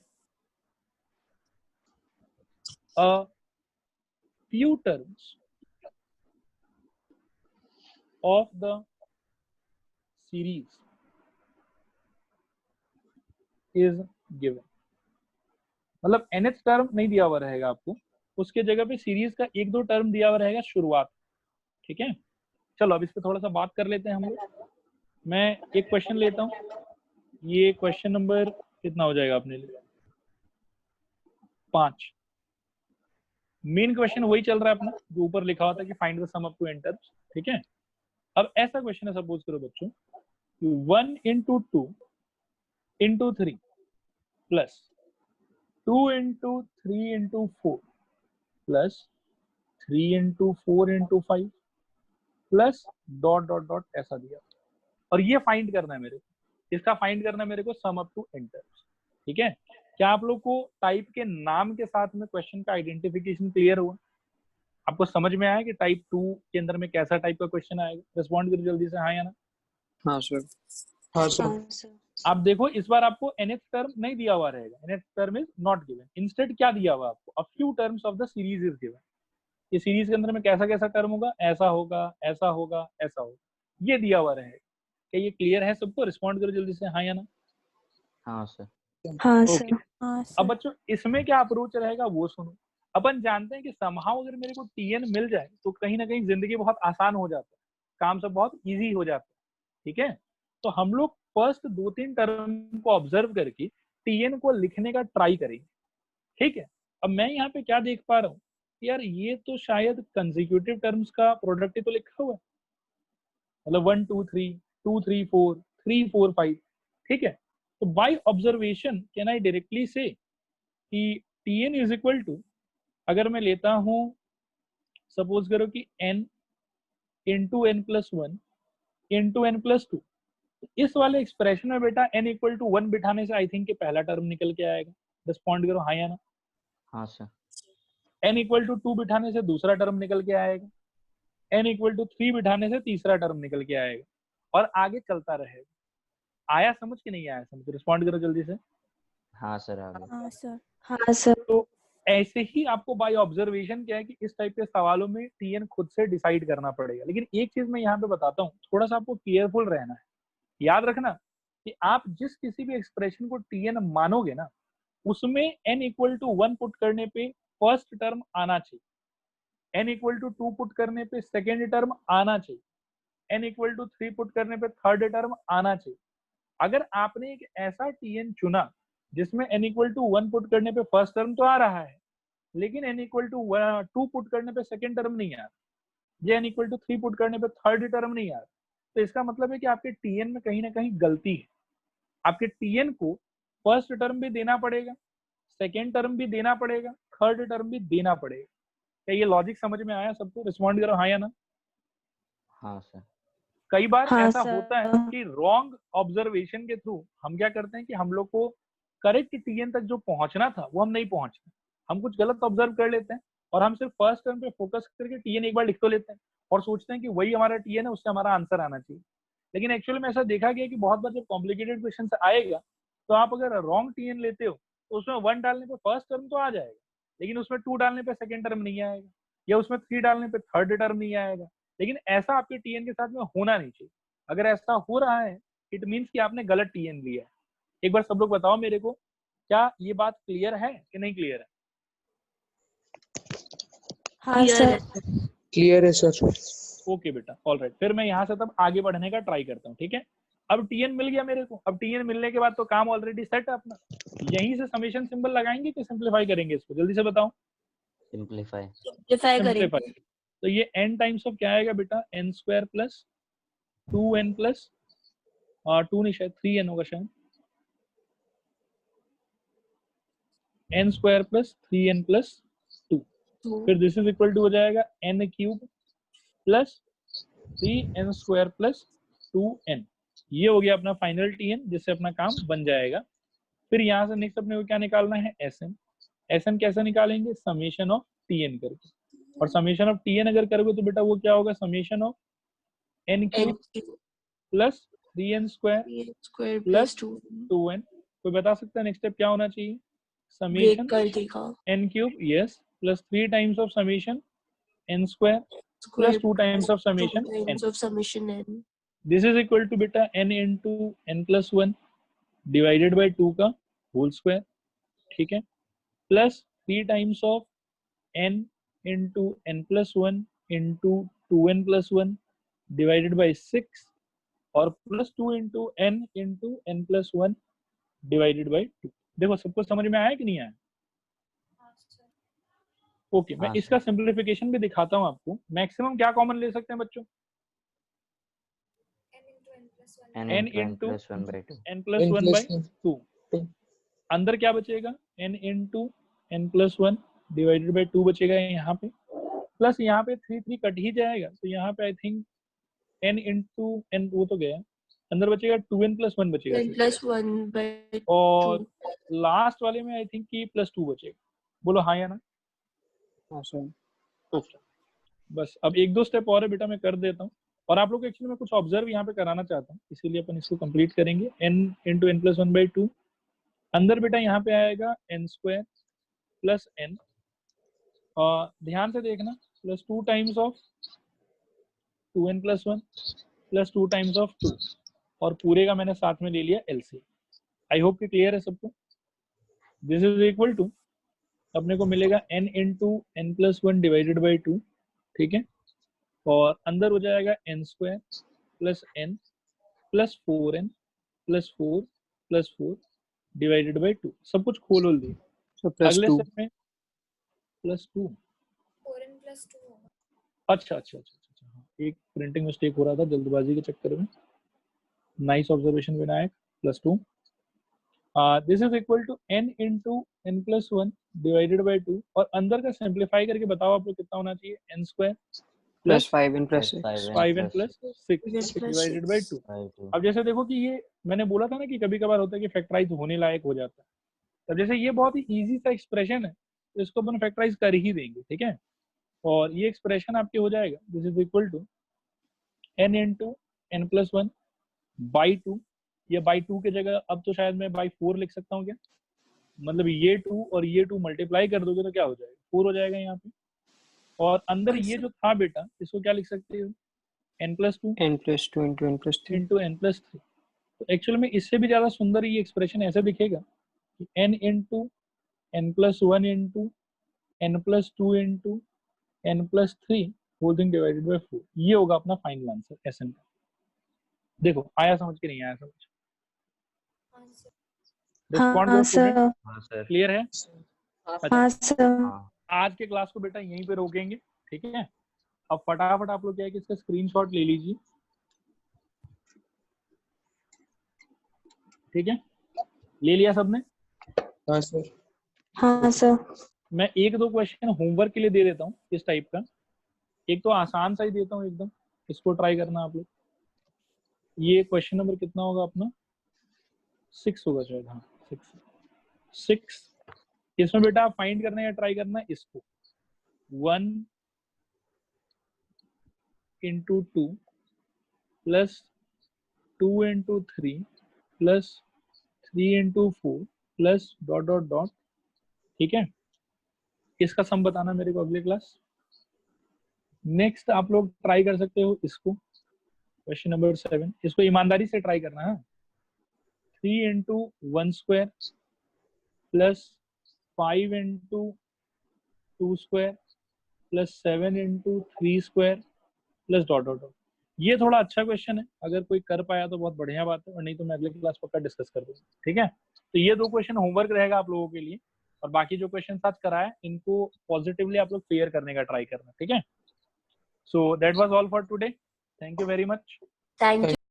a few terms of the series is given, मतलब nth टर्म नहीं दिया हुआ रहेगा आपको, उसके जगह पे सीरीज का 1-2 टर्म दिया हुआ रहेगा शुरुआत, ठीक है? चलो अब इस पे थोड़ा सा बात कर लेते हैं हम लोग। मैं एक क्वेश्चन लेता हूँ, ये क्वेश्चन नंबर कितना हो जाएगा अपने लिए? 5। मेन क्वेश्चन वही चल रहा है अपना जो ऊपर लिखा हुआ था कि find the sum up to n terms, ठीक है? अब ऐसा क्वेश्चन है, सपोज करो बच्चों 1 into 2 into 3 plus 2 into 3 into 4 plus 3 into 4 into 5 plus dot dot dot ऐसा दिया, और ये फाइंड करना है मेरे को, इसका फाइंड करना है मेरे को sum up to n terms, ठीक है? क्या आप लोग को टाइप के नाम के साथ में क्वेश्चन का आइडेंटिफिकेशन क्लियर हुआ? आपको समझ में आया कि टाइप 2 के अंदर में कैसा टाइप का क्वेश्चन आएगा? रिस्पॉन्ड करो जल्दी से, हाँ या ना? हाँ सर। हाँ सर। आप देखो इस बार आपको nth टर्म नहीं दिया हुआ रहेगा, nth term is not given. Instead क्या दिया हुआ आपको? A few terms of the series is given. ये सीरीज के अंदर में कैसा कैसा टर्म होगा? ऐसा होगा, ऐसा होगा, ऐसा होगा, ये दिया हुआ रहेगा। क्या ये क्लियर है सबको? रिस्पॉन्ड करो जल्दी से, हाँ या ना? हाँ सर। हाँ सर। अब बच्चों इसमें क्या अप्रोच रहेगा वो सुनो। अपन जानते हैं कि समहाउ अगर मेरे को टीएन मिल जाए तो कहीं ना कहीं जिंदगी बहुत आसान हो जाता है, काम सब बहुत इजी हो जाता है, ठीक है? तो हम लोग फर्स्ट 2-3 टर्म को ऑब्जर्व करके टीएन को लिखने का ट्राई करेंगे, ठीक है? अब मैं यहाँ पे क्या देख पा रहा हूँ, यार ये तो शायद कंसेक्यूटिव टर्म्स का प्रोडक्ट ही तो लिखा हुआ है, मतलब 1 2 3 2 3 4 3 4 5, ठीक है? तो by observation can I directly से कि Tn इज इक्वल टू, अगर मैं लेता हूं सपोज करो कि n into n plus 1 into n plus 2, इस वाले एक्सप्रेशन में बेटा n इक्वल टू 1 बिठाने से आई थिंक कि पहला टर्म निकल के आएगा। रिस्पॉन्ड करो हाँ या ना? हाँ सर। n इक्वल टू 2 बिठाने से दूसरा टर्म निकल के आएगा, n इक्वल टू 3 बिठाने से तीसरा टर्म निकल के आएगा, और आगे चलता रहेगा। आया समझ कि नहीं आया समझ? रिस्पॉन्ड करो जल्दी से। हाँ सर आ गया। हाँ सर। हाँ सर। तो ऐसे ही आपको बाय ऑब्जर्वेशन क्या है कि इस टाइप के सवालों में टीएन खुद से डिसाइड करना पड़ेगा। लेकिन एक चीज मैं यहाँ पे बताता हूँ, थोड़ा सा आपको केयरफुल रहना है। याद रखना कि आप जिस किसी भी एक्सप्रेशन को टीएन मानोगे ना, उसमें n इक्वल टू 1 पुट करने पे फर्स्ट टर्म आना चाहिए, n इक्वल टू 2 पुट करने पे सेकेंड टर्म आना चाहिए, n इक्वल टू 3 पुट करने पे थर्ड टर्म आना चाहिए। अगर आपने एक ऐसा टीएन चुना जिसमें n इक्वल टू 1 पुट करने पे फर्स्ट टर्म तो आ रहा है, लेकिन n इक्वल टू 2 पुट करने पे सेकेंड टर्म नहीं आ रहा, या n इक्वल टू 3 पुट करने पे थर्ड टर्म नहीं आ रहा, तो इसका मतलब है कि आपके टीएन में कहीं ना कहीं गलती है। आपके टीएन को फर्स्ट टर्म भी देना पड़ेगा, सेकेंड टर्म भी देना पड़ेगा, थर्ड टर्म भी देना पड़ेगा। क्या ये लॉजिक समझ में आया सबको? रिस्पॉन्ड करो हाँ या ना। हाँ सर। कई बार हाँ ऐसा सर। होता है कि रॉन्ग ऑब्जर्वेशन के थ्रू हम क्या करते हैं कि हम लोग को करेक्ट टीएन तक जो पहुंचना था वो हम नहीं पहुंचते, हम कुछ गलत ऑब्जर्व कर लेते हैं और हम सिर्फ फर्स्ट टर्म पे फोकस करके टीएन एक बार लिख तो लेते हैं और सोचते हैं कि वही हमारा टीएन है, उससे हमारा आंसर आना चाहिए। लेकिन एक्चुअली में ऐसा देखा गया कि बहुत बार जब कॉम्प्लिकेटेड क्वेश्चन आएगा तो आप अगर रॉन्ग टीएन लेते हो तो उसमें 1 डालने पे फर्स्ट टर्म तो आ जाएगा, लेकिन उसमें 2 डालने पे सेकेंड टर्म नहीं आएगा, या उसमें 3 डालने पे थर्ड टर्म नहीं आएगा। लेकिन ऐसा आपके टीएन के साथ में होना नहीं चाहिए। अगर ऐसा हो रहा है इट मीन्स कि आपने गलत टीएन लिया है। एक बार सब लोग बताओ मेरे को, क्या ये बात क्लियर है कि नहीं क्लियर है? हाँ सर। क्लियर है सर। ओके बेटा, ऑल राइट। फिर मैं यहाँ से तब आगे बढ़ने का ट्राई करता हूँ, ठीक है। अब टीएन मिल गया मेरे को। अब टीएन मिलने के बाद तो काम ऑलरेडी सेट है अपना। यहीं से समेशन सिंबल लगाएंगे कि सिंपलीफाई करेंगे इसको? जल्दी से बताओ। सिंपलीफाई। सिंपलीफाई करेंगे। तो ये n टाइम्स ऑफ क्या आएगा बेटा? n square plus 2n plus 2 नहीं, शायद 3n होगा शायद। n square plus 3n plus 2। फिर दिस इज इक्वल टू हो जाएगा n cube plus 3n square plus 2n। ये हो गया अपना फाइनल टीएन जिससे अपना काम बन जाएगा। फिर यहाँ से नेक्स्ट अपने को क्या निकालना है? एसएन। एसएन कैसे निकालेंगे? समेशन ऑफ टीएन करके। और समेशन ऑफ टीएन अगर करोगे तो बेटा वो क्या होगा? Summation of n cube plus 3n square plus 2n। कोई बता सकता है नेक्स्ट स्टेप क्या होना चाहिए? समेशन कर देगा n cube yes plus 3 times of summation n square plus 2 times of summation n। This is equal to बेटा n into n plus 1 divided by 2 का होल स्क्वायर, ठीक है, plus 3 times of n into n plus 1 into 2n plus 1 divided by 6 और plus 2 into n plus 1 divided by 2। देखो सबको समझ में आया कि नहीं आया? ओके, मैं हाँ, इसका सिंप्लीफिकेशन भी दिखाता हूँ आपको। मैक्सिमम क्या कॉमन ले सकते हैं बच्चों? n into n plus 1 by 2। अंदर क्या बचेगा? n into n plus 1 divided by 2 बचेगा यहाँ पे, प्लस यहाँ पे 3 कट ही जाएगा तो यहाँ पे I think n into n वो तो गया, अंदर बचेगा 2n प्लस 1 बचेगा प्लस 1 और लास्ट वाले में आई थिंक कि प्लस 2 बचेगा। बोलो हाँ या ना? हाँ सर। ओके, बस अब 1-2 स्टेप और है बेटा मैं कर देता हूँ और आप लोग को एक्चुअली मैं कुछ ऑब्जर्व यहाँ पे कराना चाहता हूँ, इसीलिए अपन इसको कंप्लीट करेंगे। n into n plus 1 by 2 अंदर बेटा यहाँ पे आएगा n स्क्वायर प्लस n और ध्यान से देखना plus 2 times of 2n plus 1 plus 2 times of 2 और पूरे का मैंने साथ में ले लिया LC। आई होप कि क्लियर है सबको। दिस इज इक्वल टू अपने को मिलेगा n into n plus 1 divided by 2, ठीक है, और अंदर हो जाएगा n square plus n plus 4n plus 4 plus 4 divided by 2। सब कुछ खोल होल दिए। अगले स्टेप में प्लस 2 4n प्लस 2 होगा। अच्छा अच्छा अच्छा अच्छा हाँ, एक प्रिंटिंग मिस्टेक हो रहा था जल्दबाजी के चक्कर में। Nice observation Vinayak. Plus 2 this is equal to n into n plus 1 divided by 2 और अंदर का सिंप्लीफाई करके बताओ आप लोग कितना होना चाहिए? n square plus 5n plus 5n plus 6 divided by 2। अब जैसे देखो कि ये मैंने बोला था ना कि कभी कभार होता है कि फैक्टराइज होने लायक हो जाता है, तब जैसे ये बहुत ही इजी सा एक्सप्रेशन है तो इसको अपन फैक्टराइज कर ही देंगे, ठीक है। और ये एक्सप्रेशन आपके हो जाएगा this is equal to n into n plus 1 by 2। ये बाई 2 की जगह अब तो शायद मैं बाई 4 लिख सकता हूँ क्या? मतलब ये 2 और ये 2 मल्टीप्लाई कर दोगे तो क्या हो जाएगा? 4 हो जाएगा यहाँ पे। और अंदर ये जो था बेटा इसको क्या लिख सकते हो? n plus 2 into n plus 3 into n plus 3। तो एक्चुअल में इससे भी ज्यादा सुंदर ये एक्सप्रेशन ऐसे दिखेगा कि n into n plus 1 into n plus 2 into n plus 3 whole thing divided by 4। ये होगा अपना फाइनल आंसर एसएन का। देखो आया समझ के नहीं आया समझ? रिस्पॉन्ड करो स्टूडेंट। हाँ सर। क्लियर है? हाँ सर। आज के क्लास को बेटा यहीं पे रोकेंगे, ठीक है। अब फटाफट आप लोग क्या है कि इसका स्क्रीनशॉट ले लीजिए। ठीक है, ले लिया सबने? हाँ सर। हाँ सर। मैं एक दो क्वेश्चन होमवर्क के लिए दे देता हूँ इस टाइप का, एक तो आसान सा ही देता हूँ एकदम, इसको ट्राई करना आप लोग। ये क्वेश्चन नंबर कितना होगा अपना? 6 होगा शायद, हाँ 6। इसमें बेटा आप फाइंड करना या ट्राई करना है इसको, 1 into 2 plus 2 into 3 plus 3 into 4 plus dot dot dot. ठीक है, इसका सम बताना मेरे को अगले क्लास। नेक्स्ट आप लोग ट्राई कर सकते हो इसको, क्वेश्चन नंबर 7, इसको ईमानदारी से ट्राई करना है। 3 into 1 square plus 5 into 2 square plus 7 into 3 square plus dot dot dot. ये थोड़ा अच्छा क्वेश्चन है, अगर कोई कर पाया तो बहुत बढ़िया बात है, और नहीं तो मैं अगले क्लास पक्का डिस्कस कर दूंगा। ठीक है, तो ये 2 क्वेश्चन होमवर्क रहेगा आप लोगों के लिए, और बाकी जो क्वेश्चन आज कराए इनको पॉजिटिवली आप लोग क्लियर करने का ट्राई करना। ठीक है, so that was all for today, thank you very much. Thank you.